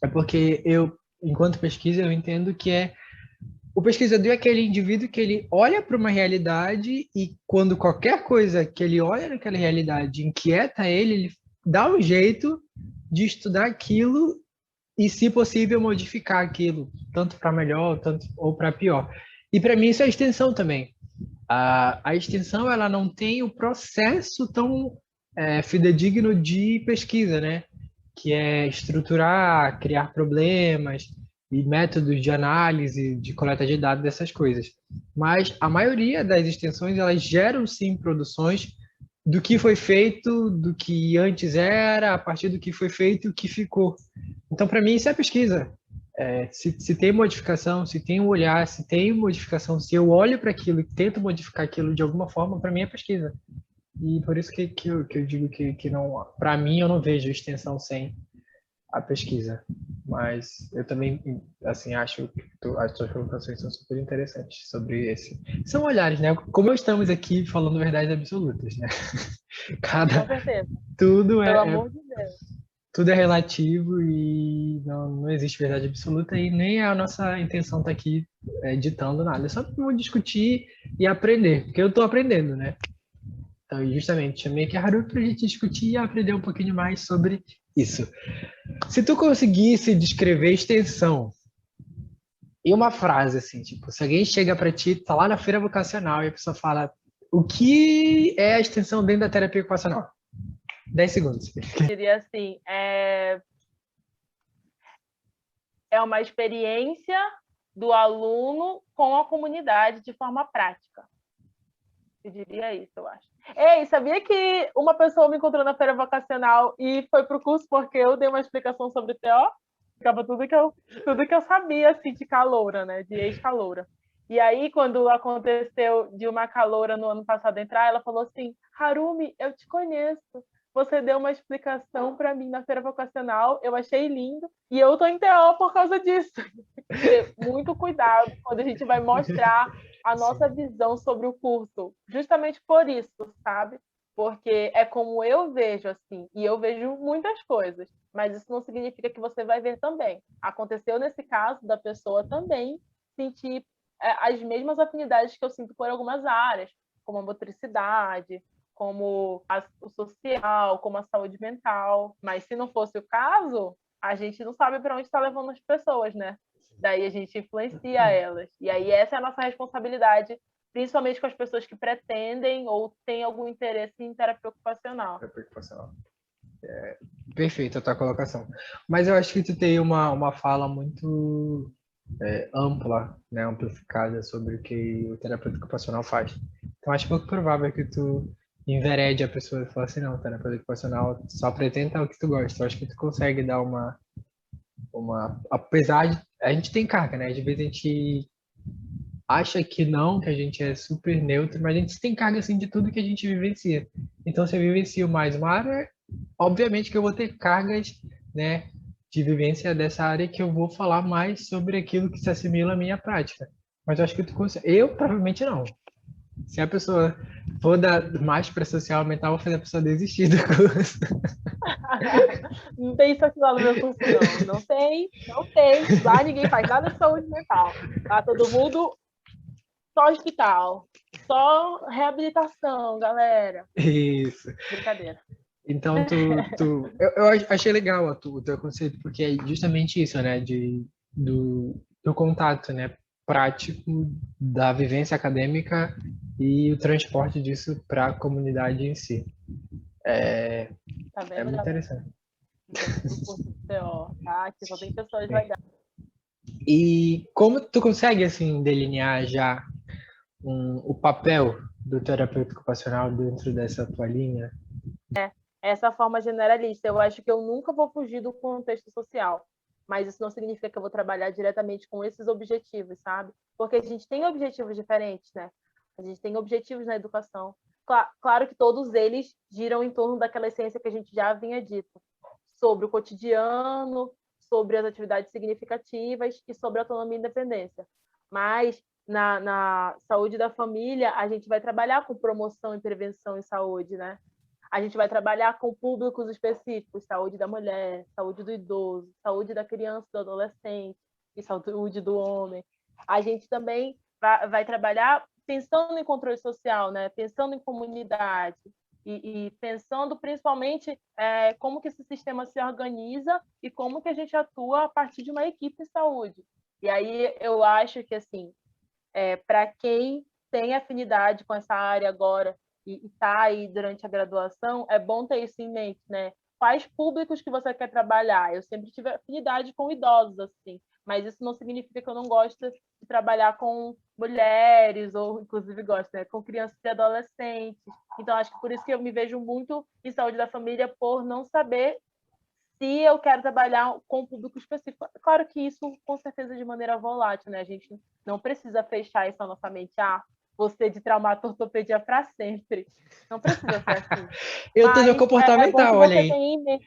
é porque eu, enquanto pesquisa, eu entendo que o pesquisador é aquele indivíduo que ele olha para uma realidade e quando qualquer coisa que ele olha naquela realidade inquieta ele dá um jeito de estudar aquilo e, se possível, modificar aquilo, tanto para melhor, tanto ou para pior. E para mim isso é extensão também. A extensão ela não tem o processo tão fidedigno de pesquisa, né? Que é estruturar, criar problemas e métodos de análise, de coleta de dados, dessas coisas. Mas a maioria das extensões, elas geram, sim, produções do que foi feito, do que antes era, a partir do que foi feito e o que ficou. Então, para mim, isso é pesquisa. Se tem modificação, se tem um olhar, se tem modificação, se eu olho para aquilo e tento modificar aquilo de alguma forma, para mim é pesquisa. E por isso que eu digo que não, para mim, eu não vejo extensão sem a pesquisa. Mas eu também, assim, acho que as suas colocações são super interessantes sobre esse. São olhares, né? Como estamos aqui falando verdades absolutas, né? Com Cada, certeza. tudo Pelo é, amor de Deus. tudo é relativo e não existe verdade absoluta e nem a nossa intenção tá aqui ditando nada. É só vamos discutir e aprender, porque eu estou aprendendo, né? Então, justamente, chamei aqui a Haru para a gente discutir e aprender um pouquinho mais sobre isso. Se tu conseguisse descrever extensão em uma frase, assim, tipo, se alguém chega para ti, tá lá na feira vocacional e a pessoa fala o que é a extensão dentro da terapia ocupacional? 10 segundos. Diria assim, é uma experiência do aluno com a comunidade de forma prática. Eu diria isso, eu acho. Ei, sabia que uma pessoa me encontrou na feira vocacional e foi para o curso porque eu dei uma explicação sobre TO? Ficava tudo que eu sabia, assim, de caloura, né? De ex-caloura. E aí, quando aconteceu de uma caloura no ano passado entrar, ela falou assim, Harumi, eu te conheço. Você deu uma explicação para mim na feira vocacional, eu achei lindo, e eu tô em TO por causa disso. Ter muito cuidado quando a gente vai mostrar a nossa visão sobre o curso, justamente por isso, sabe? Porque é como eu vejo, assim, e eu vejo muitas coisas, mas isso não significa que você vai ver também. Aconteceu nesse caso da pessoa também sentir as mesmas afinidades que eu sinto por algumas áreas, como a motricidade, como o social, como a saúde mental. Mas se não fosse o caso, a gente não sabe para onde está levando as pessoas, né? Daí a gente influencia elas. E aí essa é a nossa responsabilidade, principalmente com as pessoas que pretendem ou têm algum interesse em terapia ocupacional. Terapia ocupacional. Perfeita a tua colocação. Mas eu acho que tu tem uma fala muito ampla, né, amplificada sobre o que o terapeuta ocupacional faz. Então, acho pouco provável que tu enverede a pessoa e fale assim, não, o terapeuta ocupacional só apresenta o que tu gosta. Eu acho que tu consegue dar apesar de a gente tem carga, né? Às vezes a gente acha que não, que a gente é super neutro, mas a gente tem carga assim de tudo que a gente vivencia. Então, se eu vivencio mais uma área, obviamente que eu vou ter cargas, né, de vivência dessa área que eu vou falar mais sobre aquilo que se assimila à minha prática. Mas eu acho que tu consegue. Eu provavelmente não. Se a pessoa for dar mais para social mental, eu vou fazer a pessoa desistir do curso. Não tem isso aqui lá no meu curso, não. Não tem, não tem. Lá ninguém faz nada de saúde mental. Lá todo mundo só hospital, só reabilitação, galera. Isso. Brincadeira. Então, eu achei legal o teu conceito, porque é justamente isso, né, do contato, né, prático da vivência acadêmica e o transporte disso para a comunidade em si. Tá É vendo, muito galera? interessante. Do curso do CO, tá? Aqui só tem pessoas legais. E como tu consegue, assim, delinear já o papel do terapeuta ocupacional dentro dessa tua linha? Essa forma generalista, eu acho que eu nunca vou fugir do contexto social, mas isso não significa que eu vou trabalhar diretamente com esses objetivos, sabe? Porque a gente tem objetivos diferentes, né? A gente tem objetivos na educação. Claro que todos eles giram em torno daquela essência que a gente já havia dito, sobre o cotidiano, sobre as atividades significativas e sobre autonomia e independência. Mas na saúde da família, a gente vai trabalhar com promoção e prevenção em saúde, né? A gente vai trabalhar com públicos específicos, saúde da mulher, saúde do idoso, saúde da criança e do adolescente e saúde do homem. A gente também vai trabalhar pensando em controle social, né? Pensando em comunidade e pensando principalmente como que esse sistema se organiza e como que a gente atua a partir de uma equipe de saúde. E aí eu acho que, assim, para quem tem afinidade com essa área agora e está aí durante a graduação, é bom ter isso em mente, né? Quais públicos que você quer trabalhar? Eu sempre tive afinidade com idosos, assim, mas isso não significa que eu não gosto de trabalhar com mulheres, ou inclusive gosto, né? Com crianças e adolescentes. Então, acho que por isso que eu me vejo muito em saúde da família, por não saber se eu quero trabalhar com um público específico. Claro que isso, com certeza, de maneira volátil, né? A gente não precisa fechar isso na nossa mente. Ah, você de traumato-ortopedia para sempre. Não precisa ser assim. Eu tô no Mas é bom que comportamental, olha você aí. tenha em mente.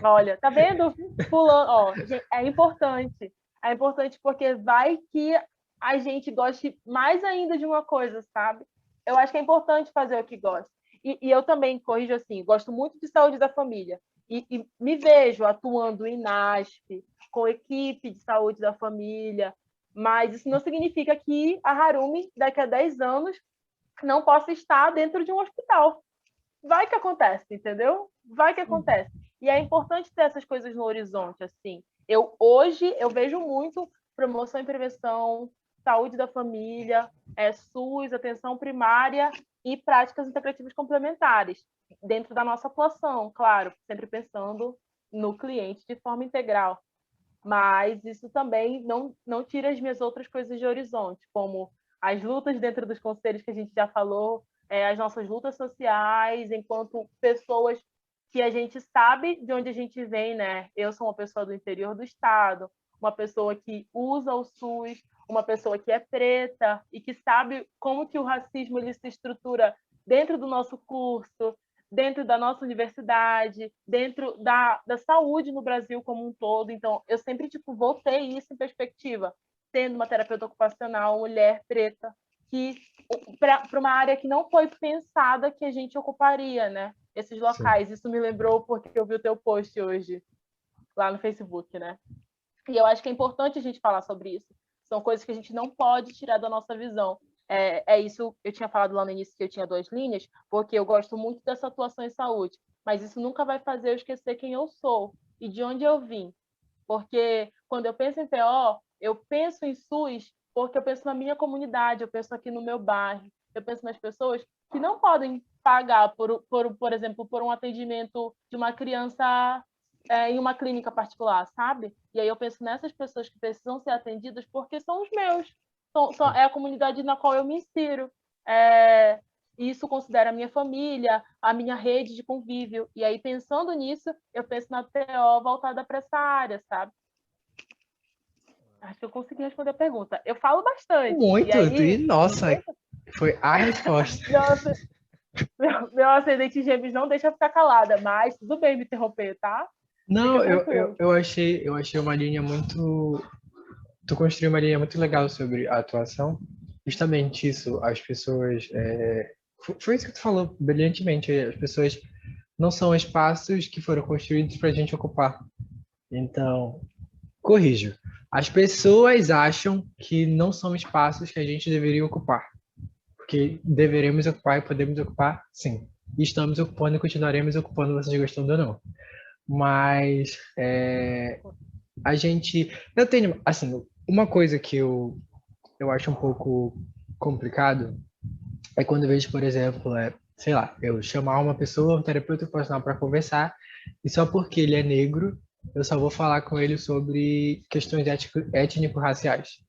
Olha, tá vendo? Fulano, ó, é importante. É importante porque vai que a gente goste mais ainda de uma coisa, sabe? Eu acho que é importante fazer o que gosta. E eu também corrijo assim, gosto muito de saúde da família. E me vejo atuando em NASP, com equipe de saúde da família, mas isso não significa que a Harumi, daqui a 10 anos, não possa estar dentro de um hospital. Vai que acontece, entendeu? Vai que acontece. E é importante ter essas coisas no horizonte, assim. Hoje eu vejo muito promoção e prevenção, saúde da família, SUS, atenção primária e práticas integrativas complementares, dentro da nossa atuação, claro, sempre pensando no cliente de forma integral. Mas isso também não tira as minhas outras coisas de horizonte, como as lutas dentro dos conselhos que a gente já falou, as nossas lutas sociais, enquanto pessoas que a gente sabe de onde a gente vem, né? Eu sou uma pessoa do interior do estado, uma pessoa que usa o SUS, uma pessoa que é preta e que sabe como que o racismo ele se estrutura dentro do nosso curso, dentro da nossa universidade, dentro da saúde no Brasil como um todo. Então, eu sempre vou ter isso em perspectiva, sendo uma terapeuta ocupacional, mulher preta, que para uma área que não foi pensada que a gente ocuparia, né? Esses locais. Sim. Isso me lembrou porque eu vi o teu post hoje lá no Facebook, né? E eu acho que é importante a gente falar sobre isso. São coisas que a gente não pode tirar da nossa visão. Isso, eu tinha falado lá no início que eu tinha 2 linhas, porque eu gosto muito dessa atuação em saúde, mas isso nunca vai fazer eu esquecer quem eu sou e de onde eu vim. Porque quando eu penso em PO, eu penso em SUS porque eu penso na minha comunidade, eu penso aqui no meu bairro, eu penso nas pessoas que não podem pagar, por exemplo, por um atendimento de uma criança em uma clínica particular, sabe? E aí eu penso nessas pessoas que precisam ser atendidas porque são os meus, é a comunidade na qual eu me insiro. isso considera a minha família, a minha rede de convívio. E aí, pensando nisso, eu penso na TO voltada para essa área, sabe? Acho que eu consegui responder a pergunta. Eu falo bastante. E Muito, e aí, nossa, foi a resposta. nossa, meu ascendente gêmeos não deixa eu ficar calada, mas tudo bem me interromper, tá? Fica Não, tranquilo. eu achei uma linha muito. Tu construiu uma linha muito legal sobre a atuação. Justamente isso, as pessoas. Foi isso que tu falou brilhantemente. As pessoas não são espaços que foram construídos para a gente ocupar. Então, corrijo. As pessoas acham que não são espaços que a gente deveria ocupar. Porque deveremos ocupar e podemos ocupar, sim. E estamos ocupando e continuaremos ocupando, vocês gostando ou não. Mas a gente. Eu tenho. Assim, uma coisa que eu acho um pouco complicado é quando eu vejo, por exemplo, sei lá, eu chamar uma pessoa, um terapeuta ocupacional para conversar, e só porque ele é negro, eu só vou falar com ele sobre questões étnico-raciais.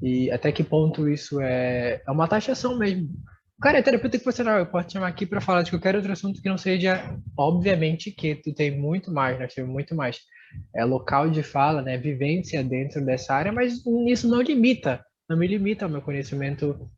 E até que ponto isso é uma taxação mesmo. O cara é terapeuta ocupacional, eu posso te chamar aqui para falar de qualquer outro assunto que não seja, obviamente que tu tem muito mais, nós temos muito mais local de fala, né, vivência dentro dessa área, mas isso não me limita ao meu conhecimento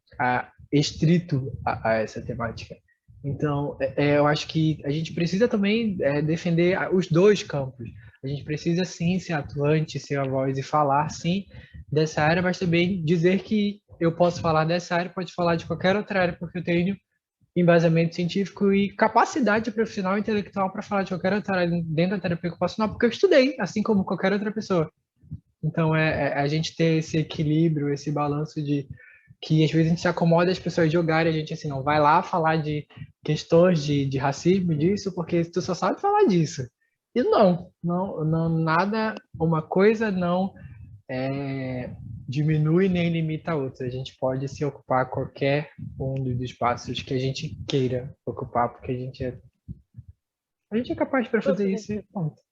estrito a essa temática. Então, eu acho que a gente precisa também defender os dois campos. A gente precisa sim ser atuante, ser a voz e falar sim dessa área, mas também dizer que eu posso falar dessa área, pode falar de qualquer outra área, porque eu tenho embasamento científico e capacidade profissional e intelectual para falar de qualquer outra área dentro da terapia ocupacional, porque eu estudei, assim como qualquer outra pessoa. Então, a gente ter esse equilíbrio, esse balanço de que às vezes a gente se acomoda as pessoas jogarem, a gente assim, não vai lá falar de questões de racismo, disso, porque tu só sabe falar disso. E não, nada, uma coisa não diminui nem limita a outra. A gente pode se ocupar qualquer um dos espaços que a gente queira ocupar, porque a gente é capaz para fazer isso e ponto.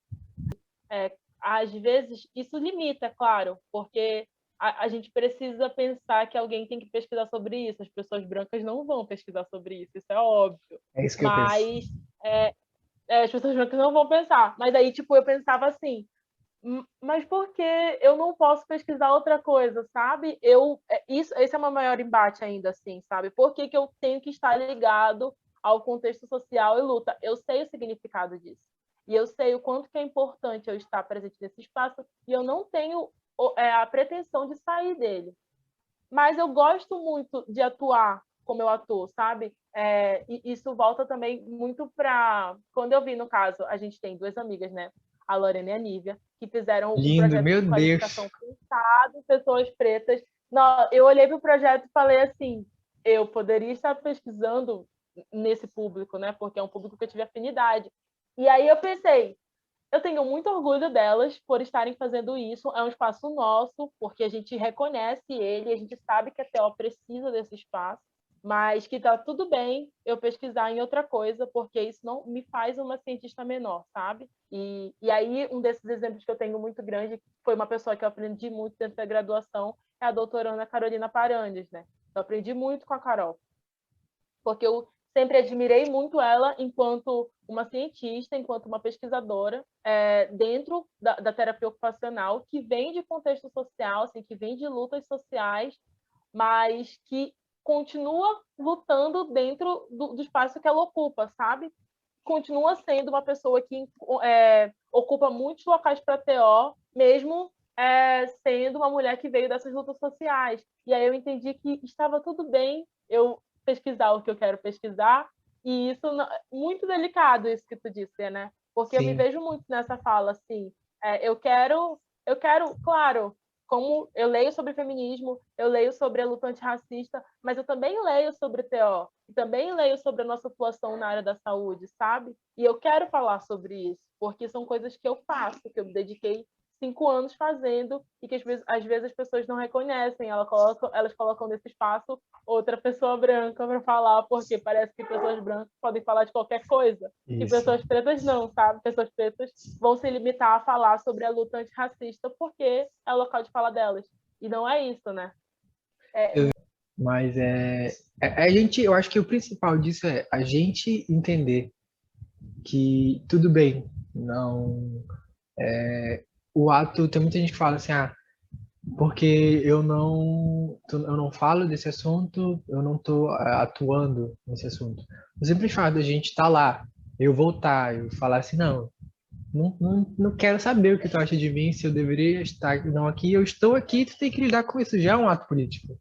Às vezes, isso limita, claro, porque a gente precisa pensar que alguém tem que pesquisar sobre isso. As pessoas brancas não vão pesquisar sobre isso é óbvio. É isso que eu penso. Mas as pessoas brancas não vão pensar. Mas aí, tipo, eu pensava assim, mas por que eu não posso pesquisar outra coisa, sabe? Esse é o meu maior embate ainda, assim, sabe? Por que que eu tenho que estar ligado ao contexto social e luta? Eu sei o significado disso. E eu sei o quanto que é importante eu estar presente nesse espaço e eu não tenho a pretensão de sair dele. Mas eu gosto muito de atuar como eu atuo, sabe? E isso volta também muito para... Quando eu vi, no caso, a gente tem duas amigas, né? A Lorena e a Nívia, que fizeram um Lindo, projeto meu de Deus. qualificação pensado em pessoas pretas. Não, eu olhei para o projeto e falei assim, eu poderia estar pesquisando nesse público, né? Porque é um público que eu tive afinidade. E aí eu pensei, eu tenho muito orgulho delas por estarem fazendo isso. É um espaço nosso, porque a gente reconhece ele, a gente sabe que a TO precisa desse espaço, mas que tá tudo bem eu pesquisar em outra coisa, porque isso não me faz uma cientista menor, sabe? E aí, um desses exemplos que eu tenho muito grande, foi uma pessoa que eu aprendi muito dentro da graduação, é a doutora Ana Carolina Parandes, né? Eu aprendi muito com a Carol, porque eu sempre admirei muito ela enquanto uma cientista, enquanto uma pesquisadora dentro da terapia ocupacional, que vem de contexto social, assim, que vem de lutas sociais, mas que continua lutando dentro do espaço que ela ocupa, sabe? Continua sendo uma pessoa que ocupa muitos locais para TO, mesmo sendo uma mulher que veio dessas lutas sociais. E aí eu entendi que estava tudo bem eu pesquisar o que eu quero pesquisar, e isso muito delicado, isso que tu disse, né? Porque eu me Sim, vejo muito nessa fala, assim, eu quero, claro, como eu leio sobre feminismo, eu leio sobre a luta antirracista, mas eu também leio sobre TO, e também leio sobre a nossa atuação na área da saúde, sabe? E eu quero falar sobre isso, porque são coisas que eu faço, que eu me dediquei 5 anos fazendo e que às vezes as pessoas não reconhecem. Elas colocam nesse espaço outra pessoa branca para falar, porque parece que pessoas brancas podem falar de qualquer coisa. E isso. pessoas pretas não, sabe? Pessoas pretas vão se limitar a falar sobre a luta antirracista porque é o local de fala delas. E não é isso, né? É, Mas a gente, eu acho que o principal disso é a gente entender que tudo bem, não, o ato, tem muita gente que fala assim, porque eu não falo desse assunto, eu não estou atuando nesse assunto. O simples fato da gente estar lá, eu voltar, eu falar assim, não quero saber o que tu acha de mim, se eu deveria estar não aqui, eu estou aqui, tu tem que lidar com isso, já é um ato político.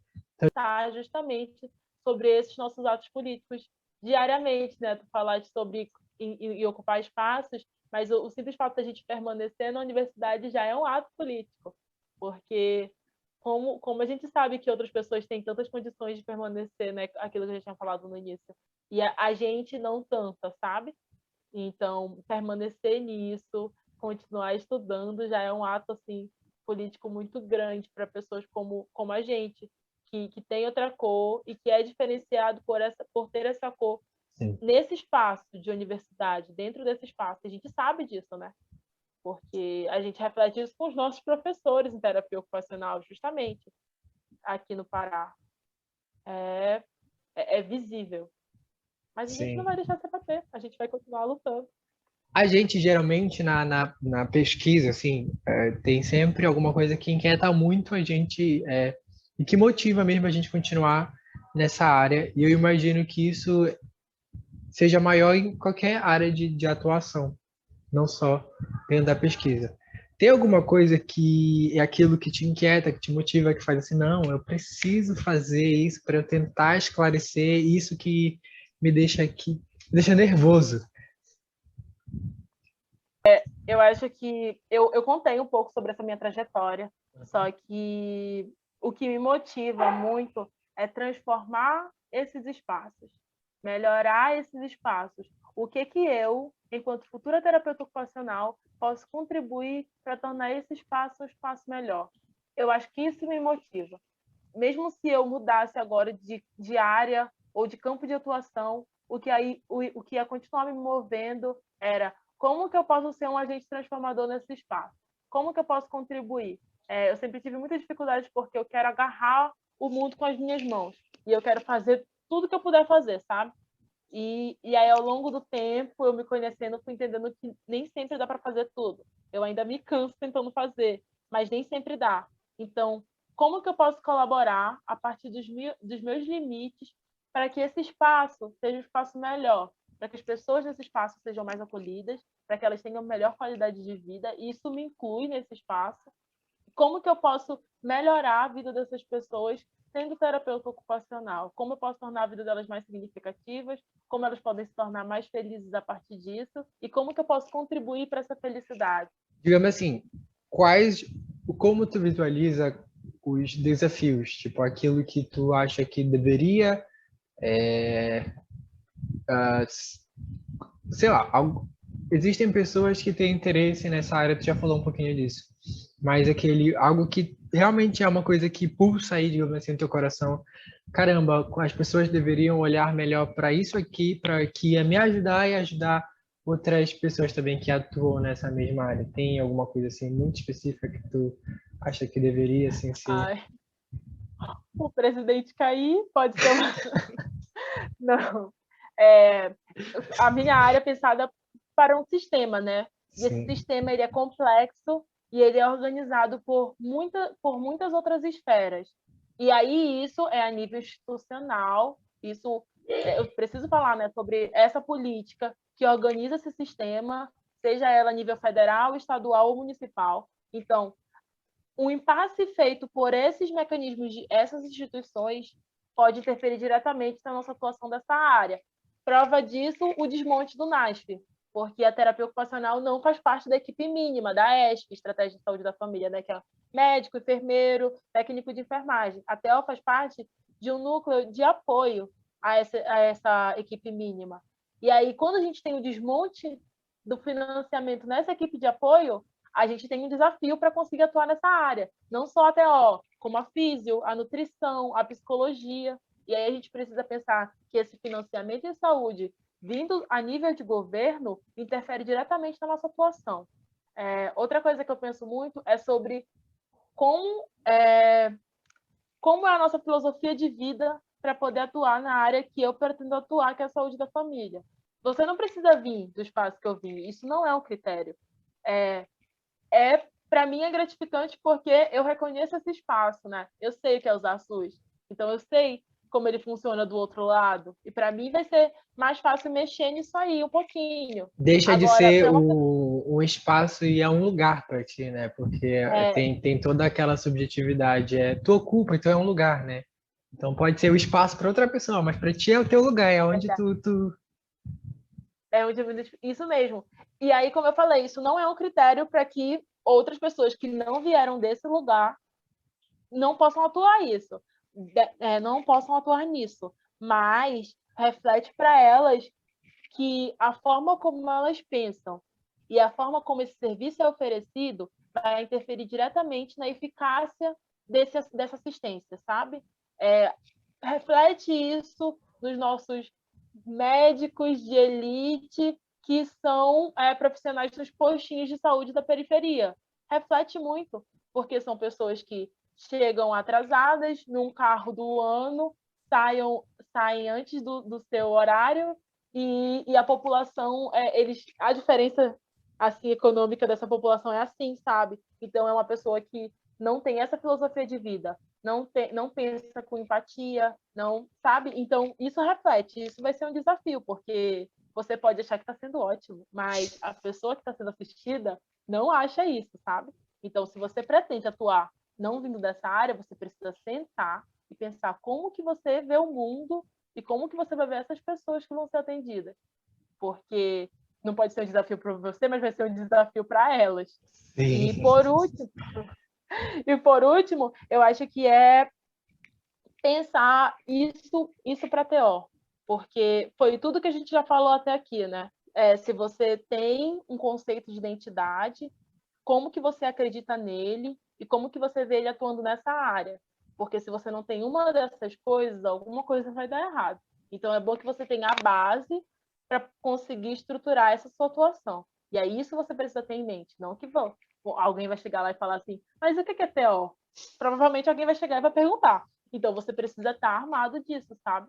Tá justamente sobre esses nossos atos políticos diariamente, né? Tu falaste sobre e ocupar espaços, mas o simples fato da gente permanecer na universidade já é um ato político, porque como a gente sabe que outras pessoas têm tantas condições de permanecer, né? Aquilo que a gente tinha falado no início, e a gente não tanta, sabe? Então, permanecer nisso, continuar estudando, já é um ato assim político muito grande para pessoas como a gente, que tem outra cor e que é diferenciado por ter essa cor Sim. nesse espaço de universidade, dentro desse espaço. A gente sabe disso, né? Porque a gente reflete isso com os nossos professores em terapia ocupacional, justamente aqui no Pará. É visível. Mas a gente não Sim. vai deixar se bater, a gente vai continuar lutando. A gente geralmente na pesquisa, assim, tem sempre alguma coisa que inquieta muito a gente e que motiva mesmo a gente continuar nessa área. E eu imagino que isso seja maior em qualquer área de atuação, não só dentro da pesquisa. Tem alguma coisa que é aquilo que te inquieta, que te motiva, que faz assim, não, eu preciso fazer isso para eu tentar esclarecer isso que me deixa aqui, me deixa nervoso. Eu acho que eu contei um pouco sobre essa minha trajetória, só que o que me motiva muito é transformar esses espaços, melhorar esses espaços. O que eu, enquanto futura terapeuta ocupacional, posso contribuir para tornar esse espaço um espaço melhor? Eu acho que isso me motiva. Mesmo se eu mudasse agora de área ou de campo de atuação, o que ia continuar me movendo era como que eu posso ser um agente transformador nesse espaço? Como que eu posso contribuir? Eu sempre tive muita dificuldade porque eu quero agarrar o mundo com as minhas mãos e eu quero fazer tudo que eu puder fazer, sabe? E aí, ao longo do tempo, eu me conhecendo, fui entendendo que nem sempre dá para fazer tudo. Eu ainda me canso tentando fazer, mas nem sempre dá. Então, como que eu posso colaborar a partir dos meus limites para que esse espaço seja um espaço melhor, para que as pessoas nesse espaço sejam mais acolhidas, para que elas tenham melhor qualidade de vida, e isso me inclui nesse espaço. Como que eu posso melhorar a vida dessas pessoas sendo terapeuta ocupacional? Como eu posso tornar a vida delas mais significativas? Como elas podem se tornar mais felizes a partir disso? E como que eu posso contribuir para essa felicidade? Digamos assim, quais, como tu visualiza os desafios, tipo aquilo que tu acha que deveria, ah, sei lá, existem pessoas que têm interesse nessa área, tu já falou um pouquinho disso, mas algo que realmente é uma coisa que pulsa aí, digamos assim, no teu coração, caramba, as pessoas deveriam olhar melhor para isso aqui, para que ia me ajudar e ajudar outras pessoas também que atuam nessa mesma área. Tem alguma coisa assim muito específica que tu acha que deveria assim ser? Ai, o presidente cair pode ser uma... Não. É, a minha área é pensada para um sistema, né? E esse Sim, sistema ele é complexo e ele é organizado por muitas outras esferas. E aí isso é a nível institucional, isso eu preciso falar, né, sobre essa política que organiza esse sistema, seja ela a nível federal, estadual ou municipal. Então, o impasse feito por esses mecanismos de essas instituições pode interferir diretamente na nossa atuação dessa área. Prova disso, o desmonte do NASF, porque a terapia ocupacional não faz parte da equipe mínima da ESP, Estratégia de Saúde da Família, né? Que é médico, enfermeiro, técnico de enfermagem. A TEL faz parte de um núcleo de apoio a essa equipe mínima. E aí, quando a gente tem o desmonte do financiamento nessa equipe de apoio, a gente tem um desafio para conseguir atuar nessa área. Não só a TO, como a físio, a nutrição, a psicologia. E aí a gente precisa pensar que esse financiamento em saúde, vindo a nível de governo, interfere diretamente na nossa atuação. Outra coisa que eu penso muito é sobre como como é a nossa filosofia de vida para poder atuar na área que eu pretendo atuar, que é a saúde da família. Você não precisa vir do espaço que eu vim, isso não é um critério. Para mim é gratificante porque eu reconheço esse espaço, né? Eu sei o que é usar SUS, então eu sei como ele funciona do outro lado, e para mim vai ser mais fácil mexer nisso aí um pouquinho. Deixa de Agora, ser para uma um espaço e é um lugar para ti, né? Porque é, tem toda aquela subjetividade. Tu ocupa, então é um lugar, né? Então pode ser o espaço para outra pessoa, mas para ti é o teu lugar, é onde tu... é onde eu me isso mesmo. E aí, como eu falei, isso não é um critério para que outras pessoas que não vieram desse lugar não possam atuar isso, não possam atuar nisso, mas reflete para elas que a forma como elas pensam e a forma como esse serviço é oferecido vai interferir diretamente na eficácia dessa assistência, sabe? Reflete isso nos nossos médicos de elite que são profissionais dos postinhos de saúde da periferia. Reflete muito, porque são pessoas que chegam atrasadas num carro do ano, saem antes do seu horário e a população, a diferença assim econômica dessa população é assim, sabe? Então é uma pessoa que não tem essa filosofia de vida, não pensa com empatia, não sabe? Então isso reflete, isso vai ser um desafio, porque você pode achar que está sendo ótimo, mas a pessoa que está sendo assistida não acha isso, sabe? Então, se você pretende atuar não vindo dessa área, você precisa sentar e pensar como que você vê o mundo e como que você vai ver essas pessoas que vão ser atendidas. Porque não pode ser um desafio para você, mas vai ser um desafio para elas. Sim. E por último, eu acho que é pensar isso para TO, porque foi tudo que a gente já falou até aqui, né? Se você tem um conceito de identidade, como que você acredita nele e como que você vê ele atuando nessa área. Porque se você não tem uma dessas coisas, alguma coisa vai dar errado. Então é bom que você tenha a base para conseguir estruturar essa sua atuação. E aí isso você precisa ter em mente, não que alguém vai chegar lá e falar assim, mas o que é TO? Provavelmente alguém vai chegar e vai perguntar. Então você precisa estar armado disso, sabe?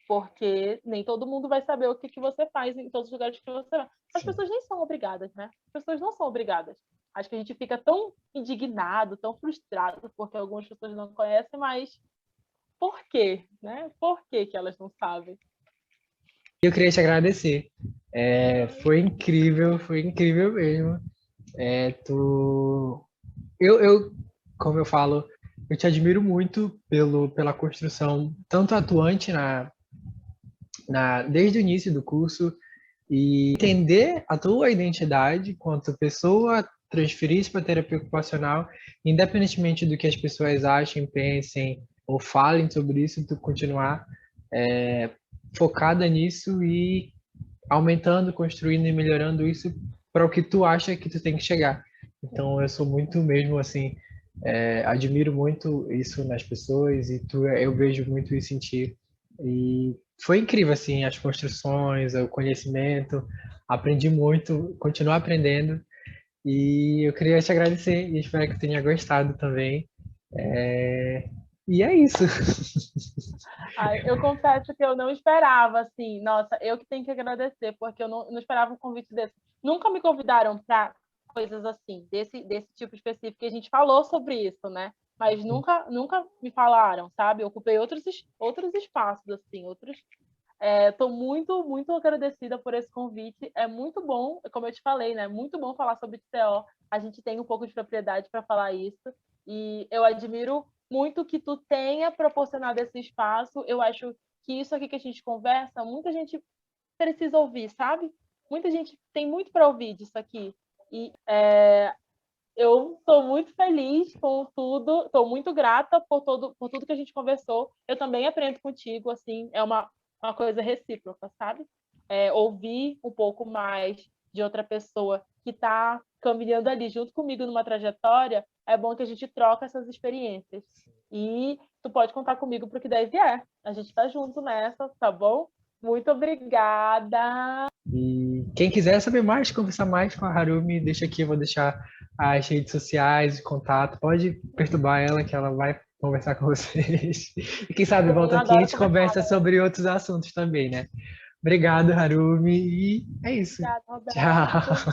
Porque nem todo mundo vai saber o que você faz em todos os lugares que você vai. As Sim. pessoas nem são obrigadas, né? As pessoas não são obrigadas. Acho que a gente fica tão indignado, tão frustrado, porque algumas pessoas não conhecem, mas por quê? Né? Por que elas não sabem? Eu queria te agradecer. Foi incrível mesmo. Como eu falo, eu te admiro muito pela construção, tanto atuante desde o início do curso, e entender a tua identidade quanto pessoa, transferir isso para terapia ocupacional, independentemente do que as pessoas achem, pensem ou falem sobre isso, tu continuar focada nisso e aumentando, construindo e melhorando isso para o que tu acha que tu tem que chegar. Então, eu sou muito mesmo assim, admiro muito isso nas pessoas e eu vejo muito isso em ti. E foi incrível assim as construções, o conhecimento, aprendi muito, continuo aprendendo e eu queria te agradecer e espero que tenha gostado também. E é isso. Eu confesso que eu não esperava, assim, nossa, eu que tenho que agradecer, porque eu não esperava um convite desse. Nunca me convidaram para coisas assim, desse tipo específico, que a gente falou sobre isso, né? Mas nunca me falaram, sabe? Eu ocupei outros espaços, assim, outros. Estou muito, muito agradecida por esse convite. É muito bom, como eu te falei, né? Muito bom falar sobre TCO. A gente tem um pouco de propriedade para falar isso. E eu admiro muito que tu tenha proporcionado esse espaço. Eu acho que isso aqui que a gente conversa, muita gente precisa ouvir, sabe? Muita gente tem muito para ouvir disso aqui. E eu estou muito feliz com tudo, estou muito grata por tudo que a gente conversou. Eu também aprendo contigo, assim, é uma coisa recíproca, sabe? Ouvir um pouco mais de outra pessoa que está caminhando ali junto comigo numa trajetória, é bom que a gente troca essas experiências. E tu pode contar comigo para o que der e vier. A gente está junto nessa, tá bom? Muito obrigada. E quem quiser saber mais, conversar mais com a Harumi, deixa aqui, eu vou deixar as redes sociais, o contato. Pode perturbar ela, que ela vai conversar com vocês. E quem sabe Eu também volta aqui e a adoro gente conversa conversar. sobre outros assuntos também, né? Obrigado, Harumi, e é isso. Obrigada, Roberto. Tchau.